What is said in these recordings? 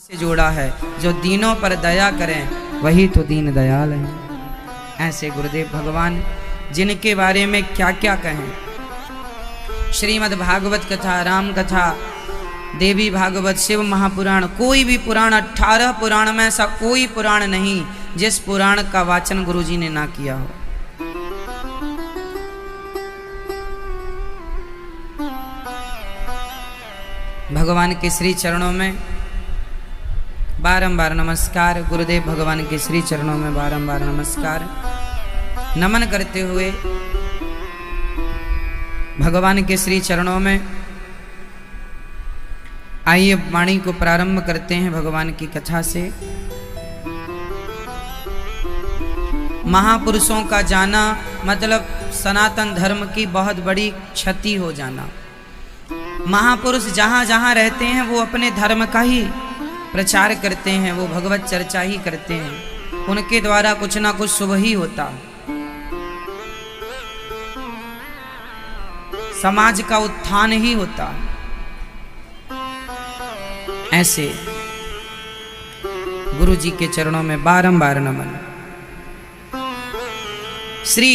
से जोड़ा है। जो दीनों पर दया करें वही तो दीन दयाल हैं। ऐसे गुरुदेव भगवान जिनके बारे में क्या क्या कहें। श्रीमद् भागवत कथा, राम कथा, देवी भागवत, शिव महापुराण, कोई भी पुराण, 18 पुराण में ऐसा कोई पुराण नहीं जिस पुराण का वाचन गुरुजी ने ना किया हो। भगवान के श्री चरणों में बारंबार नमस्कार। गुरुदेव भगवान के श्री चरणों में बारंबार नमस्कार नमन करते हुए भगवान के श्री चरणों में आइए वाणी को प्रारंभ करते हैं भगवान की कथा से। महापुरुषों का जाना मतलब सनातन धर्म की बहुत बड़ी क्षति हो जाना। महापुरुष जहाँ जहाँ रहते हैं वो अपने धर्म का ही प्रचार करते हैं, वो भगवत चर्चा ही करते हैं, उनके द्वारा कुछ ना कुछ शुभ ही होता, समाज का उत्थान ही होता। ऐसे गुरु जी के चरणों में बारंबार नमन। श्री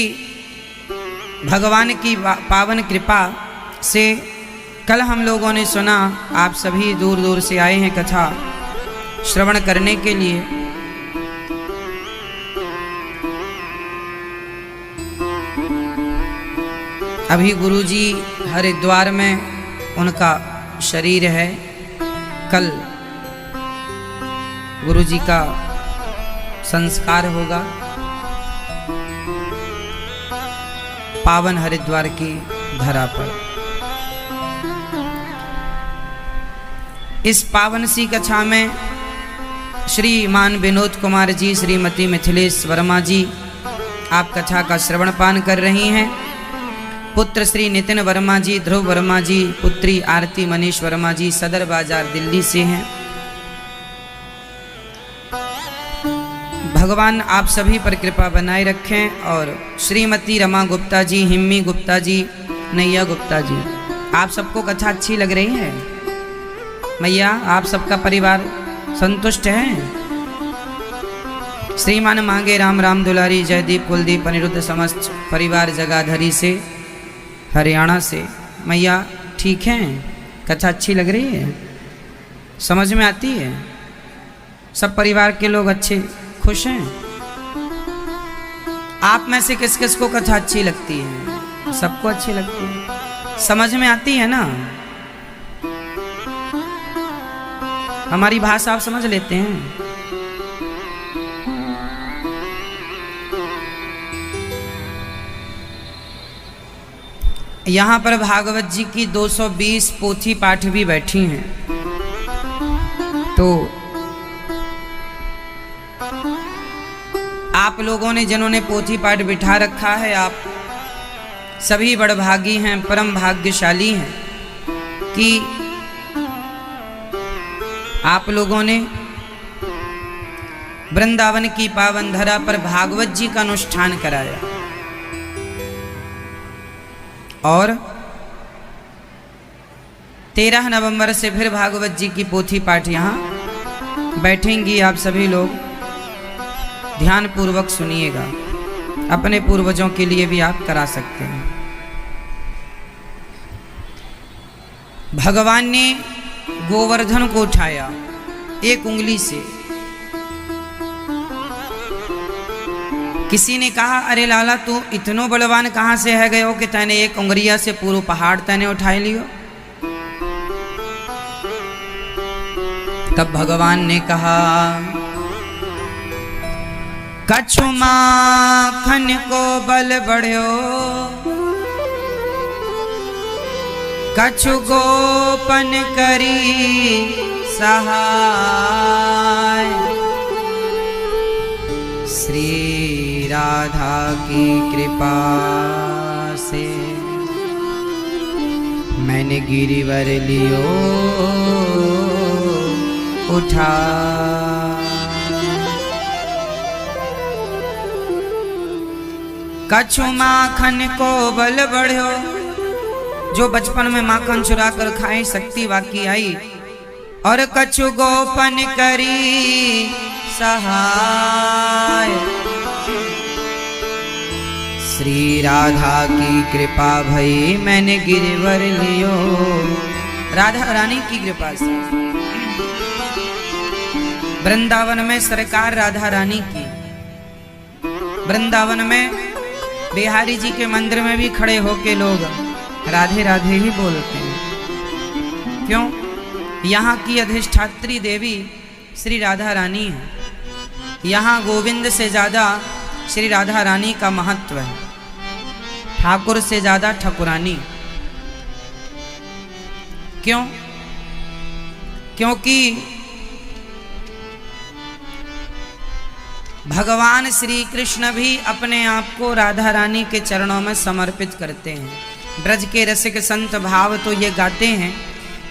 भगवान की पावन कृपा से कल हम लोगों ने सुना, आप सभी दूर दूर से आए हैं कथा श्रवण करने के लिए। अभी गुरुजी हरिद्वार में उनका शरीर है, कल गुरुजी का संस्कार होगा पावन हरिद्वार की धरा पर। इस पावन सी कथा में श्रीमान विनोद कुमार जी, श्रीमती मिथिलेश वर्मा जी आप कथा का श्रवण पान कर रही हैं। पुत्र श्री नितिन वर्मा जी, ध्रुव वर्मा जी, पुत्री आरती मनीष वर्मा जी सदर बाजार दिल्ली से हैं। भगवान आप सभी पर कृपा बनाए रखें। और श्रीमती रमा गुप्ता जी, हिम्मी गुप्ता जी, नैया गुप्ता जी, आप सबको कथा अच्छी लग रही है? मैया आप सबका परिवार संतुष्ट है? श्रीमान मांगे राम, राम दुलारी, जयदीप, कुलदीप, अनिरुद्ध समस्त परिवार जगाधरी से, हरियाणा से, मैया ठीक हैं? कथा अच्छी लग रही है? समझ में आती है? सब परिवार के लोग अच्छे खुश हैं? आप में से किस किस को कथा अच्छी लगती है? सबको अच्छी लगती है, समझ में आती है ना? हमारी भाषा आप समझ लेते हैं? यहाँ पर भागवत जी की 220 पोथी पाठ भी बैठी हैं। तो आप लोगों ने जिन्होंने पोथी पाठ बिठा रखा है, आप सभी बड़भागी हैं, परम भाग्यशाली हैं कि आप लोगों ने वृंदावन की पावन धरा पर भागवत जी का अनुष्ठान कराया। और 13 नवंबर से फिर भागवत जी की पोथी पाठ यहाँ बैठेंगी। आप सभी लोग ध्यान पूर्वक सुनिएगा, अपने पूर्वजों के लिए भी आप करा सकते हैं। भगवान ने गोवर्धन को उठाया एक उंगली से। किसी ने कहा, अरे लाला तू इतनो बलवान कहाँ से है गयो कि तैने एक उंगलिया से पूरा पहाड़ तैने उठाए लियो? तब भगवान ने कहा, कछु माखन को बल बढ़्यो, कछु गोपन करी सहाय, श्री राधा की कृपा से मैंने गिरिवर लियो उठा। कछु माखन को बल बढ़्यो, जो बचपन में माखन चुरा कर खाए, शक्ति वाकी आई और कछु गोपन करी सहाय। श्री राधा की कृपा भई मैंने गिरवर लियो। राधा रानी की कृपा से वृंदावन में सरकार राधा रानी की। वृंदावन में बिहारी जी के मंदिर में भी खड़े होके लोग राधे राधे ही बोलते हैं। क्यों? यहाँ की अधिष्ठात्री देवी श्री राधा रानी है। यहाँ गोविंद से ज़्यादा श्री राधा रानी का महत्व है, ठाकुर से ज़्यादा ठाकुरानी। क्यों? क्योंकि भगवान श्री कृष्ण भी अपने आप को राधा रानी के चरणों में समर्पित करते हैं। ब्रज के रसिक संत भाव तो ये गाते हैं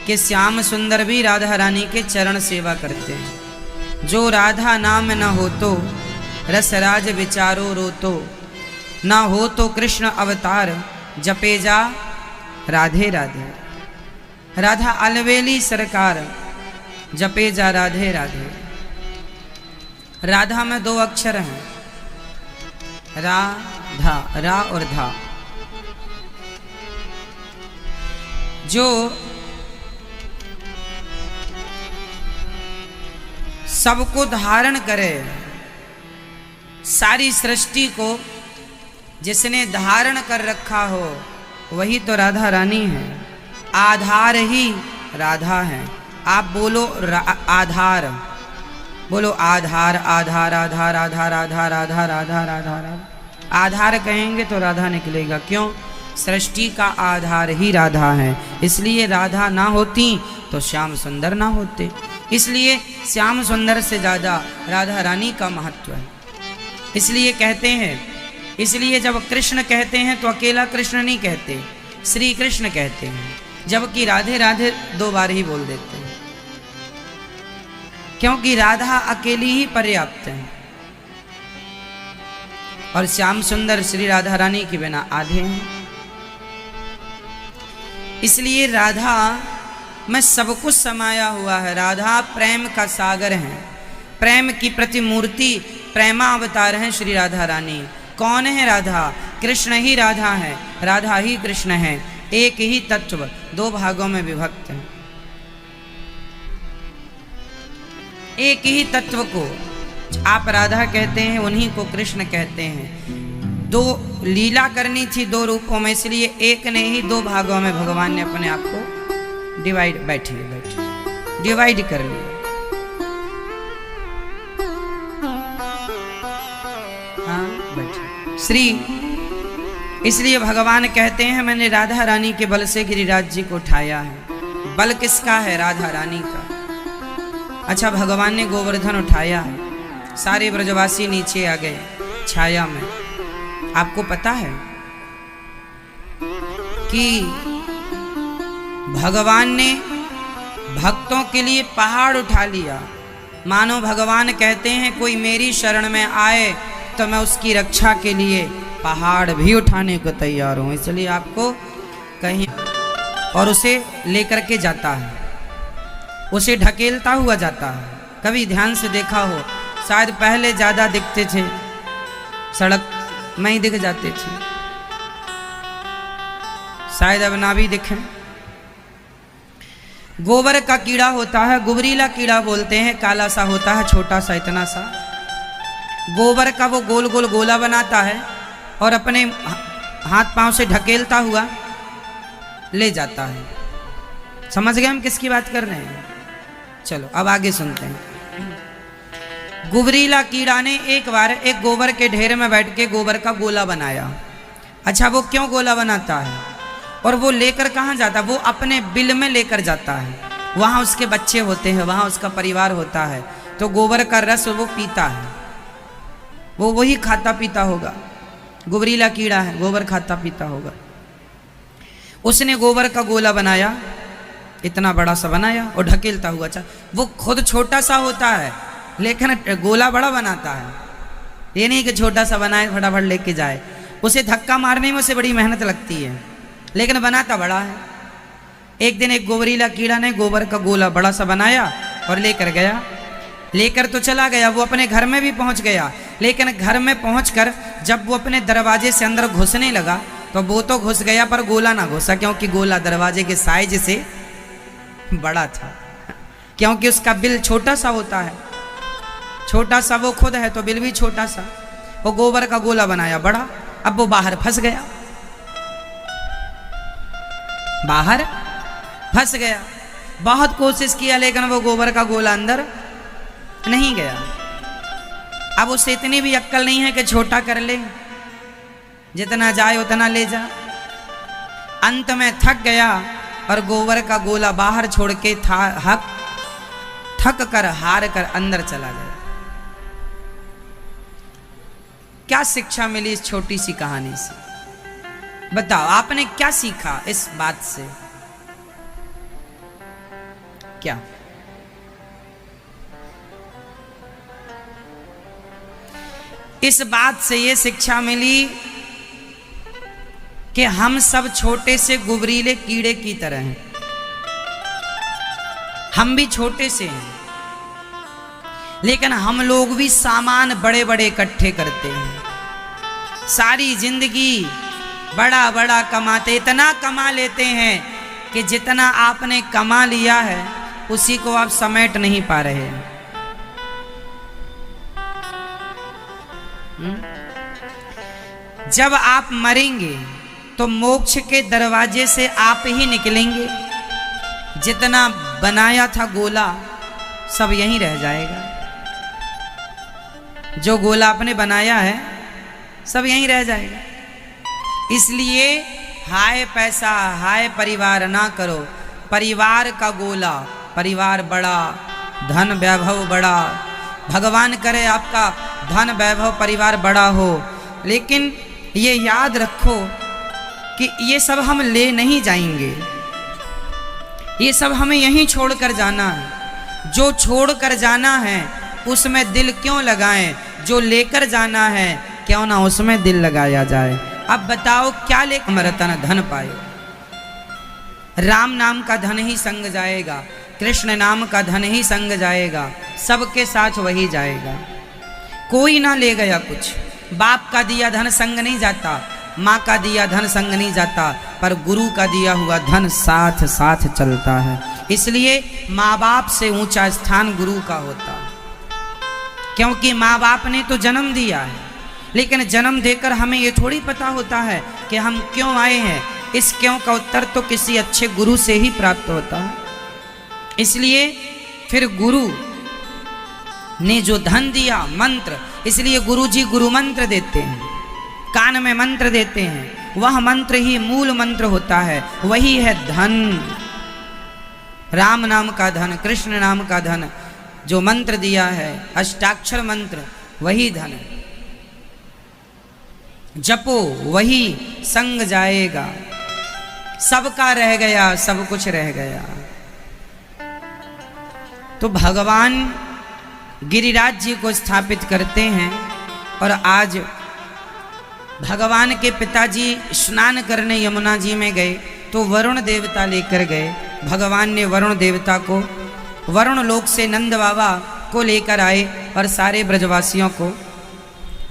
कि श्याम सुंदर भी राधा रानी के चरण सेवा करते हैं। जो राधा नाम न हो तो रसराज विचारो रोतो, न हो तो कृष्ण अवतार जपे जा राधे राधे। राधा अलवेली सरकार जपे जा राधे राधे। राधा में 2 अक्षर हैं, राधा, रा और धा। जो सबको धारण करे, सारी सृष्टि को जिसने धारण कर रखा हो वही तो राधा रानी है। आधार ही राधा है। आप बोलो आधार, बोलो आधार आधार आधार आधार आधार आधार आधार आधार। आधार कहेंगे तो राधा निकलेगा। क्यों? सृष्टि का आधार ही राधा है। इसलिए राधा ना होती तो श्याम सुंदर ना होते। इसलिए श्याम सुंदर से ज़्यादा राधा रानी का महत्व है। इसलिए कहते हैं, इसलिए जब कृष्ण कहते हैं तो अकेला कृष्ण नहीं कहते, श्री कृष्ण कहते हैं। जबकि राधे राधे 2 बार ही बोल देते हैं, क्योंकि राधा अकेली ही पर्याप्त है और श्याम सुंदर श्री राधा रानी के बिना आधे हैं। इसलिए राधा में सब कुछ समाया हुआ है। राधा प्रेम का सागर है, प्रेम की प्रतिमूर्ति, प्रेमावतार हैं श्री राधा रानी। कौन है राधा? कृष्ण ही राधा है, राधा ही कृष्ण है। एक ही तत्व 2 भागों में विभक्त है। एक ही तत्व को आप राधा कहते हैं, उन्हीं को कृष्ण कहते हैं। 2 लीला करनी थी 2 रूपों में, इसलिए एक ने ही 2 भागों में भगवान ने अपने आप को डिवाइड, बैठिए डिवाइड कर लिया। हाँ बैठिए श्री। इसलिए भगवान कहते हैं मैंने राधा रानी के बल से गिरिराज जी को उठाया है। बल किसका है? राधा रानी का। अच्छा, भगवान ने गोवर्धन उठाया है, सारे ब्रजवासी नीचे आ गए छाया में। आपको पता है कि भगवान ने भक्तों के लिए पहाड़ उठा लिया। मानो भगवान कहते हैं कोई मेरी शरण में आए तो मैं उसकी रक्षा के लिए पहाड़ भी उठाने को तैयार हूँ। इसलिए आपको कहीं और उसे लेकर के जाता है, उसे ढकेलता हुआ जाता है। कभी ध्यान से देखा हो, शायद पहले ज़्यादा दिखते थे, सड़क में ही दिख जाते थे, शायद अब ना भी दिखें। गोबर का कीड़ा होता है, गुबरीला कीड़ा बोलते हैं, काला सा होता है, छोटा सा, इतना सा। गोबर का वो गोल गोल गोला बनाता है और अपने हाथ पांव से ढकेलता हुआ ले जाता है। समझ गए हम किसकी बात कर रहे हैं? चलो अब आगे सुनते हैं। गुबरीला कीड़ा ने एक बार एक गोबर के ढेर में बैठ के गोबर का गोला बनाया। अच्छा, वो क्यों गोला बनाता है और वो लेकर कहाँ जाता है? वो अपने बिल में लेकर जाता है। वहाँ उसके बच्चे होते हैं, वहाँ उसका परिवार होता है, तो गोबर का रस वो पीता है, वो वही खाता पीता होगा। गुबरीला कीड़ा है, गोबर खाता पीता होगा। उसने गोबर का गोला बनाया, इतना बड़ा सा बनाया और ढकेलता हुआ। अच्छा, वो खुद छोटा सा होता है लेकिन गोला बड़ा बनाता है। ये नहीं कि छोटा सा बनाए फटाफट लेके जाए, उसे धक्का मारने में उसे बड़ी मेहनत लगती है, लेकिन बनाता बड़ा है। एक दिन एक गोबरीला कीड़ा ने गोबर का गोला बड़ा सा बनाया और लेकर गया। लेकर तो चला गया, वो अपने घर में भी पहुंच गया, लेकिन घर में पहुंचकर जब वो अपने दरवाजे से अंदर घुसने लगा तो वो तो घुस गया पर गोला ना घुसा, क्योंकि गोला दरवाजे के साइज से बड़ा था, क्योंकि उसका बिल छोटा सा होता है, छोटा सा वो खुद है तो बिल भी छोटा सा। वो गोबर का गोला बनाया बड़ा, अब वो बाहर फंस गया, बाहर फंस गया। बहुत कोशिश किया लेकिन वो गोबर का गोला अंदर नहीं गया। अब उसे इतनी भी अक्ल नहीं है कि छोटा कर ले, जितना जाए उतना ले जा। अंत में थक गया और गोबर का गोला बाहर छोड़ के थक कर हार कर अंदर चला गया। क्या शिक्षा मिली इस छोटी सी कहानी से? बताओ आपने क्या सीखा इस बात से? क्या? इस बात से ये शिक्षा मिली कि हम सब छोटे से गुबरीले कीड़े की तरह हैं। हम भी छोटे से हैं, लेकिन हम लोग भी सामान बड़े बड़े इकट्ठे करते हैं। सारी जिंदगी बड़ा बड़ा कमाते, इतना कमा लेते हैं कि जितना आपने कमा लिया है उसी को आप समेट नहीं पा रहे हैं। जब आप मरेंगे तो मोक्ष के दरवाजे से आप ही निकलेंगे। जितना बनाया था गोला सब यहीं रह जाएगा। जो गोला आपने बनाया है सब यहीं रह जाएगा। इसलिए हाय पैसा हाय परिवार ना करो। परिवार का गोला, परिवार बड़ा, धन वैभव बड़ा, भगवान करे आपका धन वैभव परिवार बड़ा हो, लेकिन ये याद रखो कि ये सब हम ले नहीं जाएंगे, ये सब हमें यहीं छोड़कर जाना है। जो छोड़कर जाना है उसमें दिल क्यों लगाएं, जो लेकर जाना है क्यों ना उसमें दिल लगाया जाए। अब बताओ क्या लेकर अमरतन धन पाए? राम नाम का धन ही संग जाएगा, कृष्ण नाम का धन ही संग जाएगा, सबके साथ वही जाएगा। कोई ना ले गया कुछ। बाप का दिया धन संग नहीं जाता, माँ का दिया धन संग नहीं जाता, पर गुरु का दिया हुआ धन साथ साथ चलता है। इसलिए माँ बाप से ऊंचा स्थान गुरु का होता है, क्योंकि माँ बाप ने तो जन्म दिया है, लेकिन जन्म देकर हमें ये थोड़ी पता होता है कि हम क्यों आए हैं। इस क्यों का उत्तर तो किसी अच्छे गुरु से ही प्राप्त होता है। इसलिए फिर गुरु ने जो धन दिया, मंत्र, इसलिए गुरु जी गुरु मंत्र देते हैं, कान में मंत्र देते हैं। वह मंत्र ही मूल मंत्र होता है, वही है धन। राम नाम का धन, कृष्ण नाम का धन, जो मंत्र दिया है अष्टाक्षर मंत्र, वही धन है। जपो वही संग जाएगा। सबका रह गया, सब कुछ रह गया। तो भगवान गिरिराज जी को स्थापित करते हैं और आज भगवान के पिताजी स्नान करने यमुना जी में गए तो वरुण देवता लेकर गए। भगवान ने वरुण देवता को वरुण लोक से नंद बाबा को लेकर आए और सारे ब्रजवासियों को,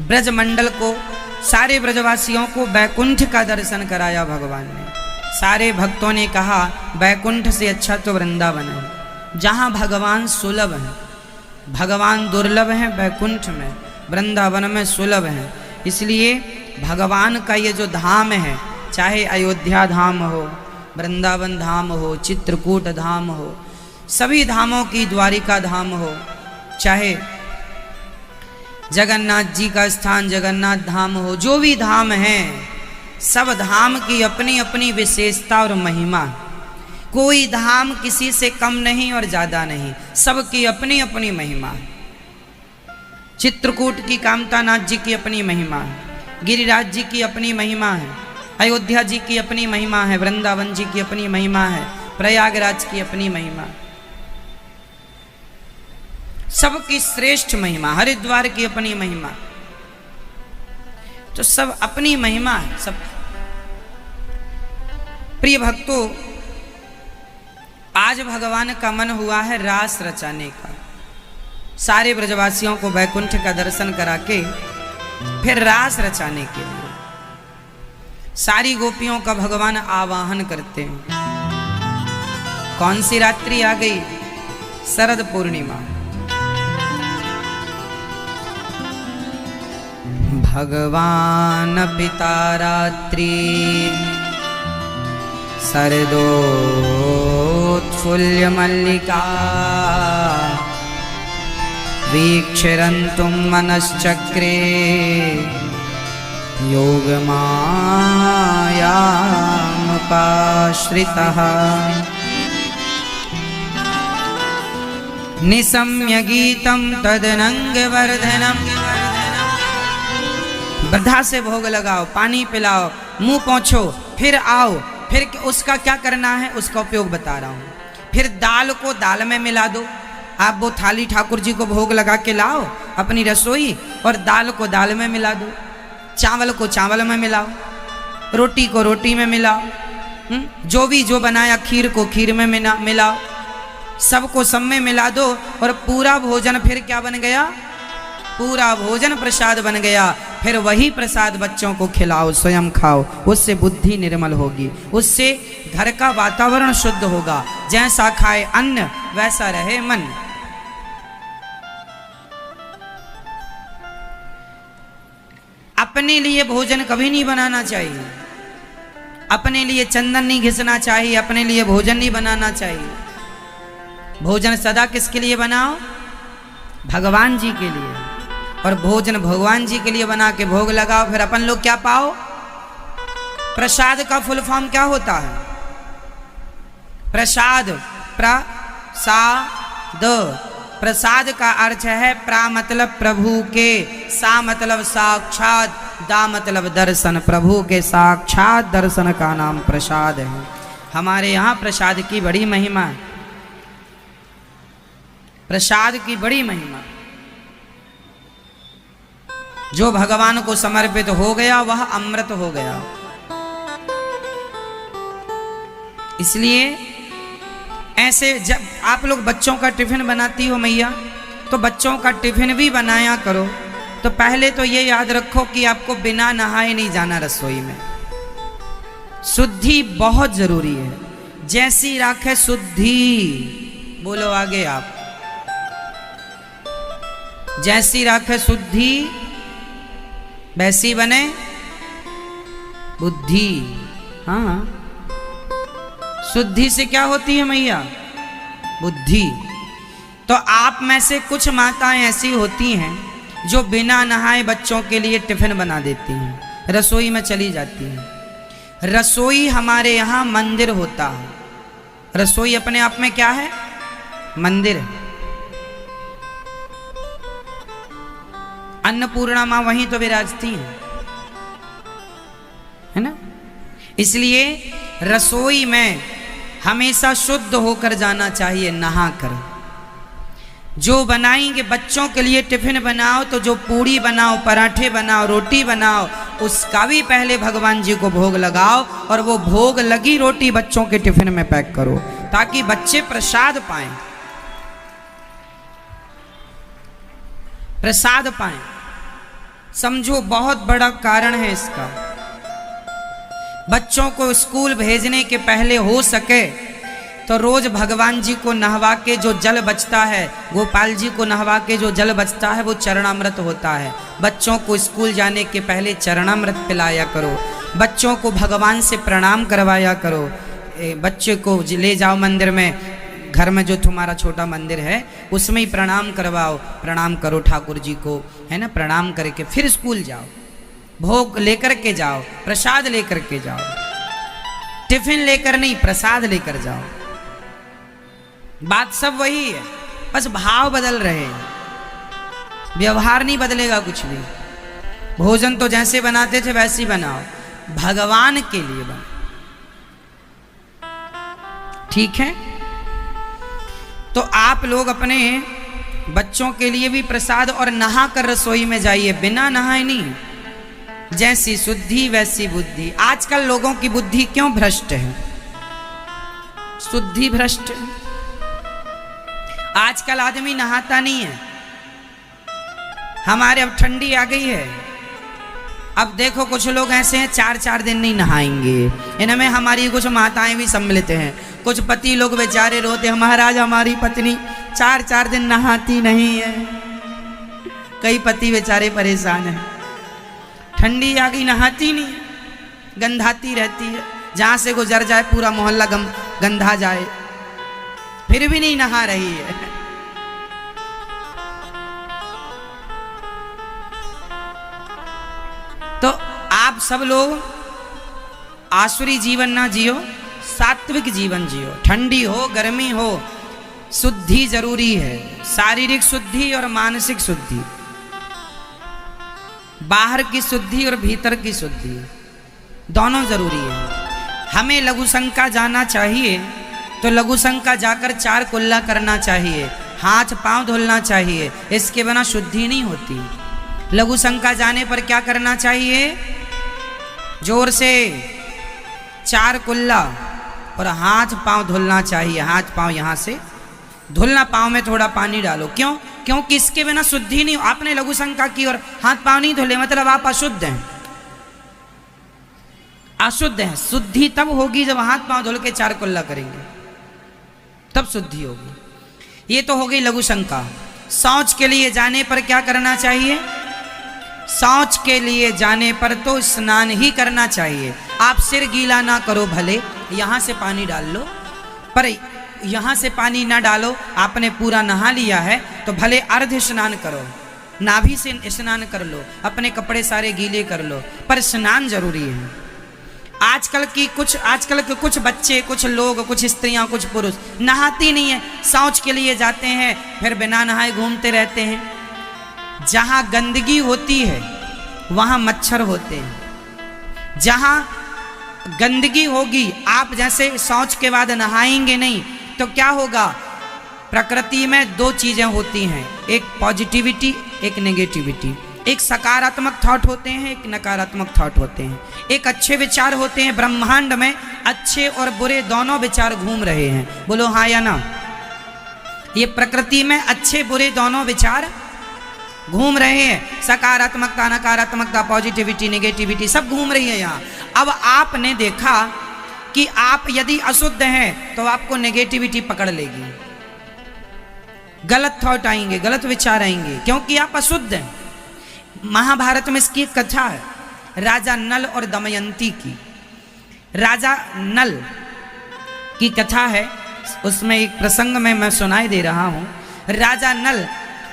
ब्रजमंडल को, सारे ब्रजवासियों को बैकुंठ का दर्शन कराया भगवान ने। सारे भक्तों ने कहा बैकुंठ से अच्छा तो वृंदावन है, जहाँ भगवान सुलभ हैं। भगवान दुर्लभ हैं बैकुंठ में, वृंदावन में सुलभ हैं। इसलिए भगवान का ये जो धाम है, चाहे अयोध्या धाम हो, वृंदावन धाम हो, चित्रकूट धाम हो, सभी धामों की द्वारिका धाम हो, चाहे जगन्नाथ जी का स्थान जगन्नाथ धाम हो, जो भी धाम हैं, सब धाम की अपनी अपनी विशेषता और महिमा। कोई धाम किसी से कम नहीं और ज़्यादा नहीं, सबकी अपनी अपनी महिमा है। चित्रकूट की कामतानाथ जी की अपनी महिमा है, गिरिराज जी की अपनी महिमा है, अयोध्या जी की अपनी महिमा है, वृंदावन जी की अपनी महिमा है, प्रयागराज की अपनी महिमा, सबकी श्रेष्ठ महिमा, हरिद्वार की अपनी महिमा। तो सब अपनी महिमा है। सब प्रिय भक्तों, आज भगवान का मन हुआ है रास रचाने का। सारे ब्रजवासियों को वैकुंठ का दर्शन करा के फिर रास रचाने के लिए सारी गोपियों का भगवान आवाहन करते हैं। कौन सी रात्रि आ गई? शरद पूर्णिमा। भगवान पिता रात्रि शरदोत्फुल्य मल्लिका वीक्षरन्तुं मनश्चक्रे योगमायामुपाश्रितः निशम्य गीतं तदनंगवर्धनम्। बधा से भोग लगाओ, पानी पिलाओ, मुंह पोंछो, फिर आओ। फिर उसका क्या करना है उसका उपयोग बता रहा हूं। फिर दाल को दाल में मिला दो। आप वो थाली ठाकुर जी को भोग लगा के लाओ अपनी रसोई, और दाल को दाल में मिला दो, चावल को चावल में मिलाओ, रोटी को रोटी में मिलाओ, जो भी जो बनाया खीर को खीर में मिलाओ, सबको सब में मिला दो। और पूरा भोजन फिर क्या बन गया? पूरा भोजन प्रसाद बन गया। फिर वही प्रसाद बच्चों को खिलाओ, स्वयं खाओ। उससे बुद्धि निर्मल होगी, उससे घर का वातावरण शुद्ध होगा। जैसा खाए अन्न वैसा रहे मन। अपने लिए भोजन कभी नहीं बनाना चाहिए, अपने लिए चंदन नहीं घिसना चाहिए, अपने लिए भोजन नहीं बनाना चाहिए। भोजन सदा किसके लिए बनाओ? भगवान जी के लिए। और भोजन भगवान जी के लिए बना के भोग लगाओ। फिर अपन लोग क्या पाओ? प्रसाद का फुल फॉर्म क्या होता है? प्रसाद, प्रसाद। प्रसाद का अर्थ है प्रा मतलब प्रभु के, सा मतलब साक्षात, दा मतलब दर्शन। प्रभु के साक्षात दर्शन का नाम प्रसाद है। हमारे यहाँ प्रसाद की बड़ी महिमा है, प्रसाद की बड़ी महिमा। जो भगवान को समर्पित हो गया वह अमृत हो गया। इसलिए ऐसे जब आप लोग बच्चों का टिफिन बनाती हो मैया, तो बच्चों का टिफिन भी बनाया करो। तो पहले तो ये याद रखो कि आपको बिना नहाए नहीं जाना रसोई में। शुद्धि बहुत जरूरी है। जैसी राखे शुद्धि, बोलो आगे आप। जैसी राखे शुद्धि वैसी बने बुद्धि। हाँ, शुद्धि से क्या होती है मैया? बुद्धि। तो आप में से कुछ माताएं ऐसी होती हैं जो बिना नहाए बच्चों के लिए टिफिन बना देती हैं, रसोई में चली जाती हैं। रसोई हमारे यहाँ मंदिर होता है। रसोई अपने आप में क्या है? मंदिर है। अन्नपूर्णा माँ वहीं तो विराजती है ना। इसलिए रसोई में हमेशा शुद्ध होकर जाना चाहिए, नहा कर। जो बनाएंगे बच्चों के लिए टिफिन बनाओ, तो जो पूड़ी बनाओ, पराठे बनाओ, रोटी बनाओ, उसका भी पहले भगवान जी को भोग लगाओ। और वो भोग लगी रोटी बच्चों के टिफिन में पैक करो, ताकि बच्चे प्रसाद पाएं, प्रसाद पाएं। समझो बहुत बड़ा कारण है इसका। बच्चों को स्कूल भेजने के पहले हो सके तो रोज भगवान जी को नहवा के जो जल बचता है, गोपाल जी को नहवा के जो जल बचता है, वो चरणामृत होता है। बच्चों को स्कूल जाने के पहले चरणामृत पिलाया करो। बच्चों को भगवान से प्रणाम करवाया करो। बच्चे को ले जाओ मंदिर में, घर में जो तुम्हारा छोटा मंदिर है उसमें ही प्रणाम करवाओ। प्रणाम करो ठाकुर जी को, है ना। प्रणाम करके फिर स्कूल जाओ, भोग लेकर के जाओ, प्रसाद लेकर के जाओ। टिफिन लेकर नहीं, प्रसाद लेकर जाओ। बात सब वही है, बस भाव बदल रहे हैं, व्यवहार नहीं बदलेगा कुछ भी। भोजन तो जैसे बनाते थे वैसे ही बनाओ, भगवान के लिए बनाओ। ठीक है। तो आप लोग अपने बच्चों के लिए भी प्रसाद और नहा कर रसोई में जाइए, बिना नहाए नहीं। जैसी शुद्धि वैसी बुद्धि। आजकल लोगों की बुद्धि क्यों भ्रष्ट है? शुद्धि भ्रष्ट। आजकल आदमी नहाता नहीं है। हमारे अब ठंडी आ गई है, अब देखो कुछ लोग ऐसे हैं 4-4 दिन नहीं नहाएंगे। इनमें हमारी कुछ माताएं भी सम्मिलित हैं। कुछ पति लोग बेचारे रोते हैं, महाराज हमारी पत्नी 4-4 दिन नहाती नहीं है। कई पति बेचारे परेशान हैं, ठंडी आ गई नहाती नहीं है, गंधाती रहती है, जहाँ से गुजर जाए पूरा मोहल्ला गंधा जाए, फिर भी नहीं नहा रही है। तो आप सब लोग आसुरी जीवन ना जियो, सात्विक जीवन जियो। ठंडी हो गर्मी हो, शुद्धि जरूरी है। शारीरिक शुद्धि और मानसिक शुद्धि, बाहर की शुद्धि और भीतर की शुद्धि दोनों जरूरी है। हमें लघु शंका जाना चाहिए तो लघु शंका जाकर 4 कुल्ला करना चाहिए, हाथ पांव धुलना चाहिए, इसके बिना शुद्धि नहीं होती। लघु शंका जाने पर क्या करना चाहिए? जोर से 4 कुल्ला और हाथ पांव धुलना चाहिए। हाथ पांव यहाँ से धुलना, पांव में थोड़ा पानी डालो। क्यों? क्योंकि इसके बिना शुद्धि नहीं। आपने लघु शंका की और हाथ पांव नहीं धुले, मतलब आप अशुद्ध हैं। अशुद्ध हैं। शुद्धि तब होगी जब हाथ पांव धुल के 4 कुल्ला करेंगे, तब शुद्धि होगी। ये तो हो गई लघु शंका। शौच के लिए जाने पर क्या करना चाहिए? शौच के लिए जाने पर तो स्नान ही करना चाहिए। आप सिर गीला ना करो, भले यहाँ से पानी डाल लो, पर यहाँ से पानी ना डालो। आपने पूरा नहा लिया है तो भले अर्ध स्नान करो, नाभि से स्नान कर लो, अपने कपड़े सारे गीले कर लो, पर स्नान जरूरी है। आजकल के कुछ बच्चे, कुछ लोग, कुछ स्त्रियां, कुछ पुरुष नहाती नहीं है, शौच के लिए जाते हैं, फिर बिना नहाए घूमते रहते हैं। जहां गंदगी होती है वहां मच्छर होते हैं। जहां गंदगी होगी, आप जैसे शौच के बाद नहाएंगे नहीं तो क्या होगा? प्रकृति में 2 चीजें होती हैं, एक पॉजिटिविटी, एक नेगेटिविटी। एक सकारात्मक थॉट होते हैं, एक नकारात्मक थॉट होते हैं। एक अच्छे विचार होते हैं। ब्रह्मांड में अच्छे और बुरे दोनों विचार घूम रहे हैं। बोलो हाँ या ना? ये प्रकृति में अच्छे बुरे दोनों विचार घूम रहे हैं। सकारात्मकता, नकारात्मकता, पॉजिटिविटी, नेगेटिविटी सब घूम रही है यहाँ। अब आपने देखा कि आप यदि अशुद्ध हैं तो आपको नेगेटिविटी पकड़ लेगी, गलत थॉट आएंगे, गलत विचार आएंगे, क्योंकि आप अशुद्ध हैं। महाभारत में इसकी एक कथा है, राजा नल और दमयंती की। राजा नल की कथा है, उसमें एक प्रसंग में मैं सुनाई दे रहा हूं। राजा नल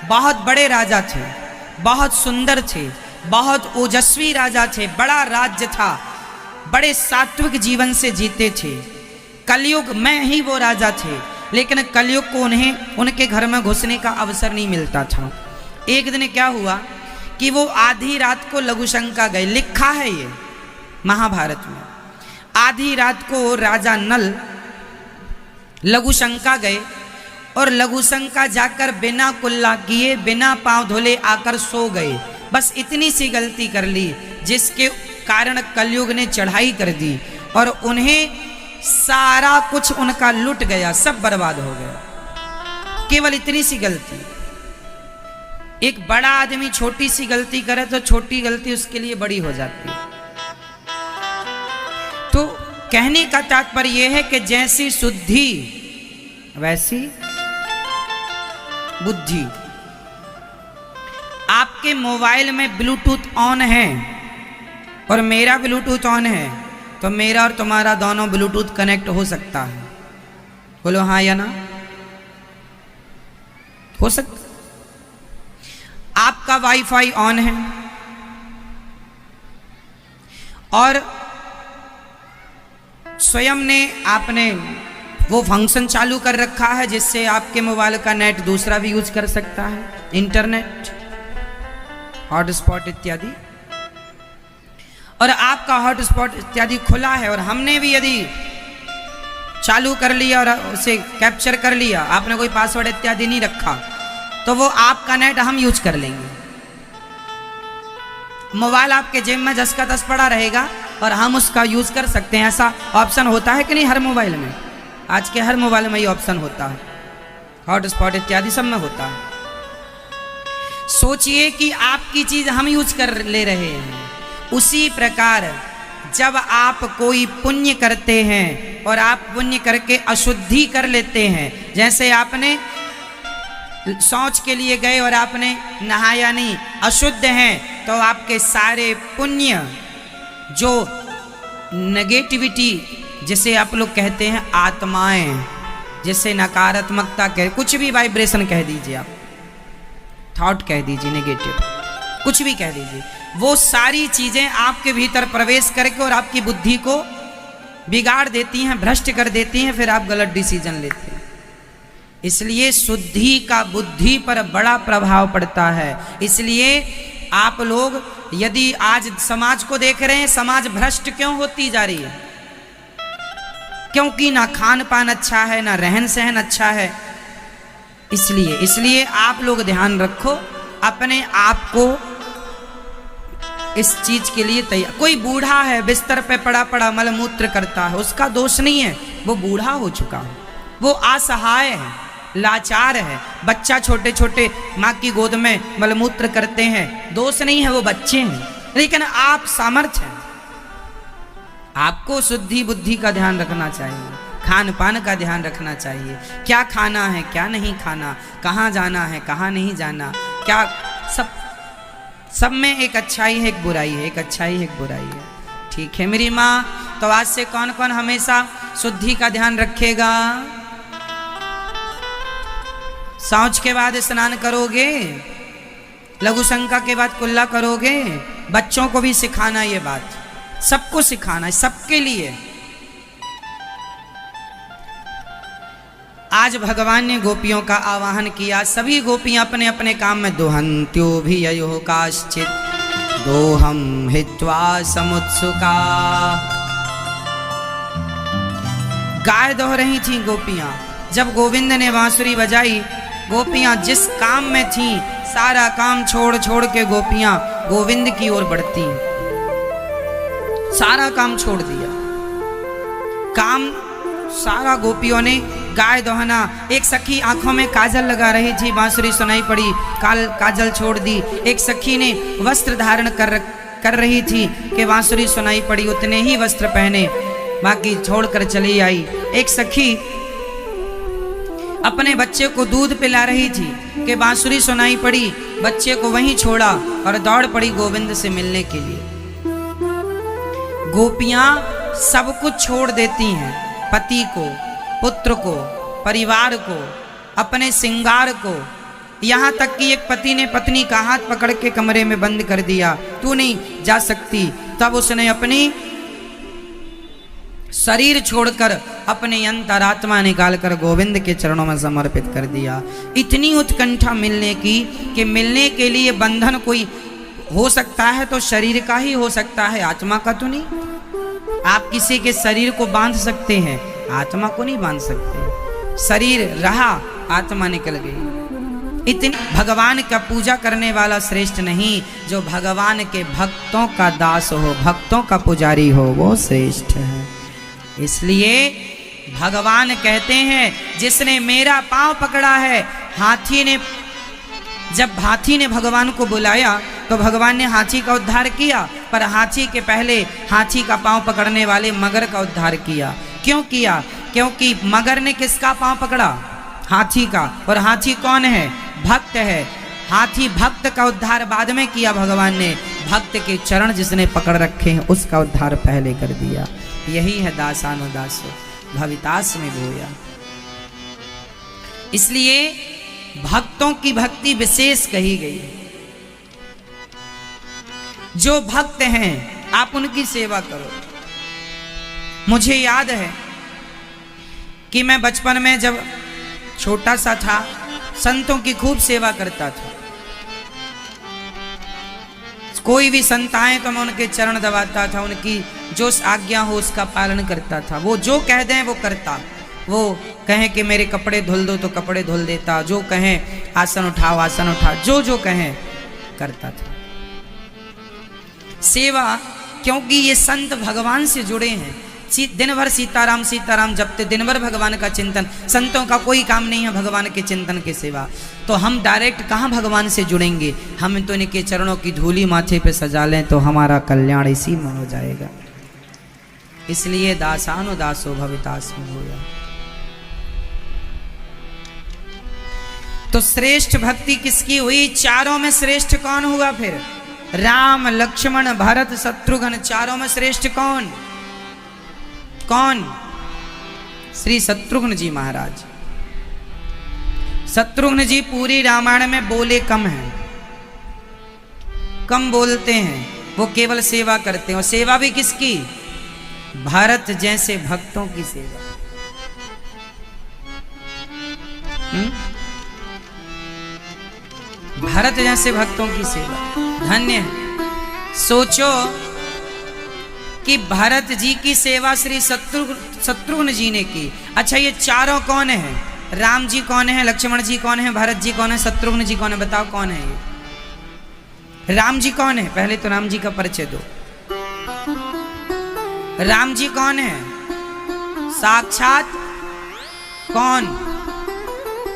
बहुत बड़े राजा थे, बहुत सुंदर थे, बहुत ओजस्वी राजा थे, बड़ा राज्य था, बड़े सात्विक जीवन से जीते थे। कलयुग में ही वो राजा थे, लेकिन कलयुग को उन्हें उनके घर में घुसने का अवसर नहीं मिलता था। एक दिन क्या हुआ कि वो आधी रात को लघु शंका गए। लिखा है ये महाभारत में। आधी रात को राजा नल लघु शंका गए और लघु शंका जाकर बिना कुल्ला किए, बिना पांव धुले आकर सो गए। बस इतनी सी गलती कर ली जिसके कारण कलयुग ने चढ़ाई कर दी और उन्हें सारा कुछ उनका लुट गया, सब बर्बाद हो गया। केवल इतनी सी गलती। एक बड़ा आदमी छोटी सी गलती करे तो छोटी गलती उसके लिए बड़ी हो जाती है। तो कहने का तात्पर्य यह है कि जैसी शुद्धि वैसी बुद्धि। आपके मोबाइल में ब्लूटूथ ऑन है और मेरा ब्लूटूथ ऑन है, तो मेरा और तुम्हारा दोनों ब्लूटूथ कनेक्ट हो सकता है। बोलो हाँ या ना? हो सकता। आपका वाईफाई ऑन है और स्वयं ने आपने वो फंक्शन चालू कर रखा है जिससे आपके मोबाइल का नेट दूसरा भी यूज कर सकता है, इंटरनेट, हॉटस्पॉट इत्यादि। और आपका हॉटस्पॉट इत्यादि खुला है और हमने भी यदि चालू कर लिया और उसे कैप्चर कर लिया, आपने कोई पासवर्ड इत्यादि नहीं रखा, तो वो आपका नेट हम यूज कर लेंगे। मोबाइल आपके जेब में जस का तस पड़ा रहेगा और हम उसका यूज कर सकते हैं। ऐसा ऑप्शन होता है कि नहीं हर मोबाइल में? आज के हर मोबाइल में ये ऑप्शन होता है, हॉटस्पॉट इत्यादि सब में होता है। सोचिए कि आपकी चीज हम यूज कर ले रहे हैं। उसी प्रकार जब आप कोई पुण्य करते हैं और आप पुण्य करके अशुद्धि कर लेते हैं, जैसे आपने शौच के लिए गए और आपने नहाया नहीं, अशुद्ध हैं, तो आपके सारे पुण्य जो नेगेटिविटी जिसे आप लोग कहते हैं आत्माएं, जिसे नकारात्मकता कह, कुछ भी वाइब्रेशन कह दीजिए, आप थॉट कह दीजिए, नेगेटिव कुछ भी कह दीजिए, वो सारी चीजें आपके भीतर प्रवेश करके और आपकी बुद्धि को बिगाड़ देती हैं, भ्रष्ट कर देती हैं, फिर आप गलत डिसीजन लेते हैं। इसलिए शुद्धि का बुद्धि पर बड़ा प्रभाव पड़ता है। इसलिए आप लोग यदि आज समाज को देख रहे हैं, समाज भ्रष्ट क्यों होती जा रही है? क्योंकि ना खान पान अच्छा है, ना रहन सहन अच्छा है। इसलिए आप लोग ध्यान रखो, अपने आप को इस चीज के लिए तैयार। कोई बूढ़ा है, बिस्तर पे पड़ा पड़ा मलमूत्र करता है, उसका दोष नहीं है, वो बूढ़ा हो चुका है, वो असहाय है, लाचार है। बच्चा छोटे छोटे माँ की गोद में मलमूत्र करते हैं, दोष नहीं है, वो बच्चे हैं। लेकिन आप सामर्थ्य हैं, आपको शुद्धि बुद्धि का ध्यान रखना चाहिए, खान पान का ध्यान रखना चाहिए, क्या खाना है क्या नहीं खाना, कहाँ जाना है कहाँ नहीं जाना, क्या सब में एक अच्छाई है एक बुराई है, एक अच्छाई है एक बुराई है। ठीक है मेरी माँ, तो आज से कौन कौन हमेशा शुद्धि का ध्यान रखेगा? शौच के बाद स्नान करोगे, लघु शंका के बाद कुल्ला करोगे। बच्चों को भी सिखाना ये बात, सबको सिखाना है, सबके लिए। आज भगवान ने गोपियों का आवाहन किया, सभी गोपियां अपने अपने काम में दोहन्त्यो भी अयो काश्चित दोहम हित्वा समुत्सुका। गाय दोह रही थी गोपियां। जब गोविंद ने बांसुरी बजाई, गोपियां जिस काम में थीं, सारा काम छोड़ छोड़ के गोपियां गोविंद की ओर बढ़ती, सारा काम छोड़ दिया। काम सारा गोपियों ने गाय दोहना। एक सखी आंखों में काजल लगा रही थी, बांसुरी सुनाई पड़ी, काजल छोड़ दी। एक सखी ने वस्त्र धारण कर रही थी कि बांसुरी सुनाई पड़ी, उतने ही वस्त्र पहने, बाकी छोड़कर चली आई। एक सखी अपने बच्चे को दूध पिला रही थी कि बांसुरी सुनाई पड़ी, बच्चे को वहीं छोड़ा और दौड़ पड़ी गोविंद से मिलने के लिए। गोपियां सब कुछ छोड़ देती हैं, पति को, पुत्र को, परिवार को, अपने श्रृंगार को, यहाँ तक कि एक पति ने पत्नी का हाथ पकड़ के कमरे में बंद कर दिया, तू नहीं जा सकती। तब उसने अपनी शरीर छोड़कर अपने अंतरात्मा निकालकर गोविंद के चरणों में समर्पित कर दिया। इतनी उत्कंठा मिलने की कि मिलने के लिए बंधन कोई हो सकता है तो शरीर का ही हो सकता है, आत्मा का तो नहीं। आप किसी के शरीर को बांध सकते हैं, आत्मा को नहीं बांध सकते। शरीर रहा, आत्मा निकल गई। इतनी भगवान का पूजा करने वाला श्रेष्ठ नहीं, जो भगवान के भक्तों का दास हो, भक्तों का पुजारी हो, वो श्रेष्ठ है। इसलिए भगवान कहते हैं, जिसने मेरा पांव पकड़ा है। जब हाथी ने भगवान को बुलाया तो भगवान ने हाथी का उद्धार किया, पर हाथी के पहले हाथी का पांव पकड़ने वाले मगर का उद्धार किया। क्यों किया? क्योंकि मगर ने किसका पांव पकड़ा? हाथी का। और हाथी कौन है? भक्त है। हाथी भक्त का उद्धार बाद में किया भगवान ने, भक्त के चरण जिसने पकड़ रखे हैं उसका उद्धार पहले कर दिया। यही है दासानुदासो भवितास में बोया। इसलिए भक्तों की भक्ति विशेष कही गई है। जो भक्त हैं आप उनकी सेवा करो। मुझे याद है कि मैं बचपन में जब छोटा सा था, संतों की खूब सेवा करता था। कोई भी संत आए तो मैं उनके चरण दबाता था, उनकी जो आज्ञा हो उसका पालन करता था। वो जो कह दें वो करता। वो कहें कि मेरे कपड़े धुल दो तो कपड़े धुल देता, जो कहें आसन उठाओ आसन उठा, जो जो कहें करता था। सेवा, क्योंकि ये संत भगवान से जुड़े हैं, दिन भर सीताराम सीताराम जपते, दिन भर भगवान का चिंतन, संतों का कोई काम नहीं है भगवान के चिंतन के सिवा, तो हम डायरेक्ट कहाँ भगवान से जुड़ेंगे? हम तो इनके चरणों की धूली माथे पे सजा लें तो हमारा कल्याण इसी में हो जाएगा। इसलिए दासानुदासो भवितास्मि भूयः। तो श्रेष्ठ भक्ति किसकी हुई? चारों में श्रेष्ठ कौन हुआ? फिर राम लक्ष्मण भरत शत्रुघ्न, चारों में श्रेष्ठ कौन? कौन? श्री शत्रुघ्न जी महाराज। शत्रुघ्न जी पूरी रामायण में बोले कम हैं, कम बोलते हैं, वो केवल सेवा करते हैं। और सेवा भी किसकी? भारत जैसे भक्तों की सेवा। भारत जैसे भक्तों की सेवा धन्य है। सोचो कि भरत जी की सेवा श्री शत्रुघ्न जी ने की। अच्छा, ये चारों कौन है? राम जी कौन है? लक्ष्मण जी कौन है? भरत जी कौन है? शत्रुघ्न जी कौन है? बताओ कौन है ये? राम जी कौन है? पहले तो राम जी का परिचय दो। राम जी कौन है? साक्षात कौन?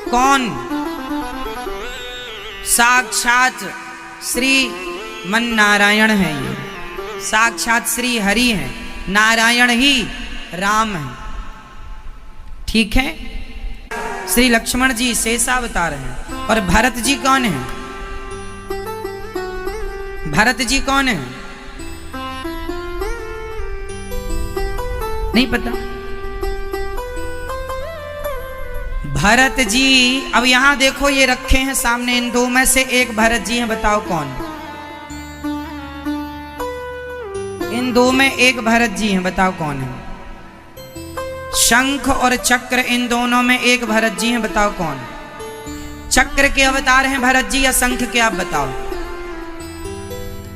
कौन? साक्षात श्री मन नारायण है। ये साक्षात श्री हरि है, नारायण ही राम है। ठीक है। श्री लक्ष्मण जी शेषावतार हैं। और भरत जी कौन है? भरत जी कौन है? नहीं पता? भरत जी, अब यहां देखो ये रखे हैं सामने, इन दो में से एक भरत जी हैं, बताओ कौन? इन दो में एक भरत जी हैं, बताओ कौन है? शंख और चक्र, इन दोनों में एक भरत जी हैं, बताओ कौन? चक्र के अवतार हैं भरत जी या शंख के? आप बताओ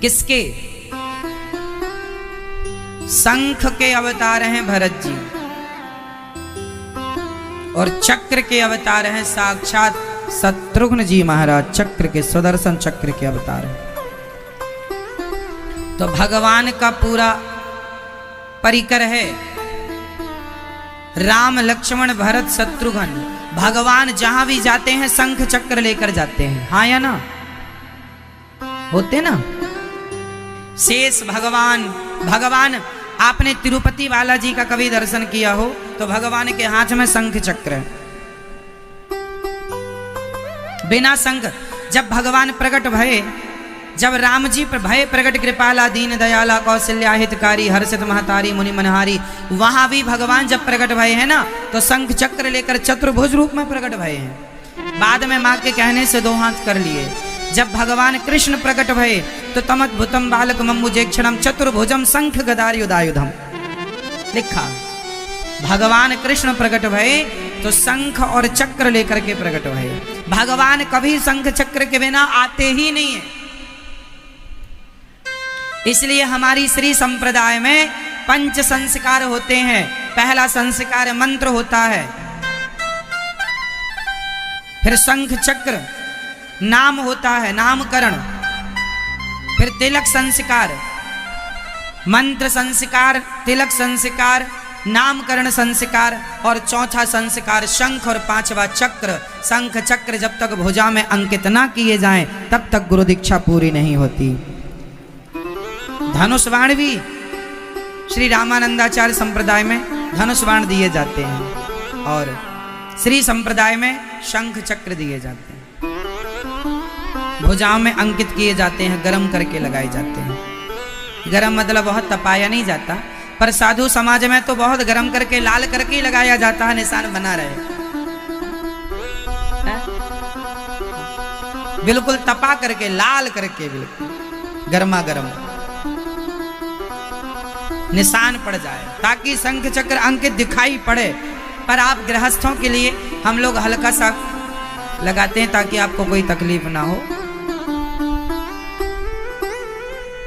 किसके? शंख के अवतार हैं भरत जी और चक्र के अवतार हैं साक्षात शत्रुघ्न जी महाराज। चक्र के, सुदर्शन चक्र के अवतार हैं। तो भगवान का पूरा परिकर है राम लक्ष्मण भरत शत्रुघ्न। भगवान जहां भी जाते हैं शंख चक्र लेकर जाते हैं, हाँ या ना? होते ना? शेष भगवान आपने तिरुपति बालाजी का कभी दर्शन किया हो तो भगवान के हाथ में शंख चक्र है। बिना शंख, जब भगवान प्रकट भये, जब राम जी भय प्रकट कृपाला दीन दयाला कौशल्या हितकारी हर्षित महतारी मुनि मनहारी, वहां भी भगवान जब प्रकट भये हैं ना तो शंख चक्र लेकर चतुर्भुज रूप में प्रकट भये हैं। बाद में मां के कहने से दो हाथ कर लिए। जब भगवान कृष्ण प्रकट भये तो तमद्भुतम बालक मम्मुजेक्षणम चतुर्भुजम शंख गदायुधायुधम लिखा। भगवान कृष्ण प्रकट भये तो शंख और चक्र लेकर के प्रकट भये। भगवान कभी शंख चक्र के बिना आते ही नहीं है। इसलिए हमारी श्री संप्रदाय में 5 संस्कार होते हैं। पहला संस्कार मंत्र होता है, फिर शंख चक्र, नाम होता है नामकरण, फिर तिलक संस्कार, मंत्र संस्कार, तिलक संस्कार, नामकरण संस्कार और चौथा संस्कार शंख और 5वां चक्र। शंख चक्र जब तक भुजा में अंकित ना किए जाएं तब तक गुरु दीक्षा पूरी नहीं होती। धनुष बाण भी श्री रामानंदाचार्य संप्रदाय में धनुष बाण दिए जाते हैं और श्री संप्रदाय में शंख चक्र दिए जाते हैं। भुजाओं में अंकित किए जाते हैं, गरम करके लगाए जाते हैं। गरम मतलब बहुत तपाया नहीं जाता, पर साधु समाज में तो बहुत गरम करके लाल करके ही लगाया जाता है, निशान बना रहे। बिल्कुल तपा करके, लाल करके, बिल्कुल गर्मा गर्म निशान पड़ जाए ताकि शंख चक्र अंकित दिखाई पड़े। पर आप गृहस्थों के लिए हम लोग हल्का सा लगाते हैं ताकि आपको कोई तकलीफ ना हो।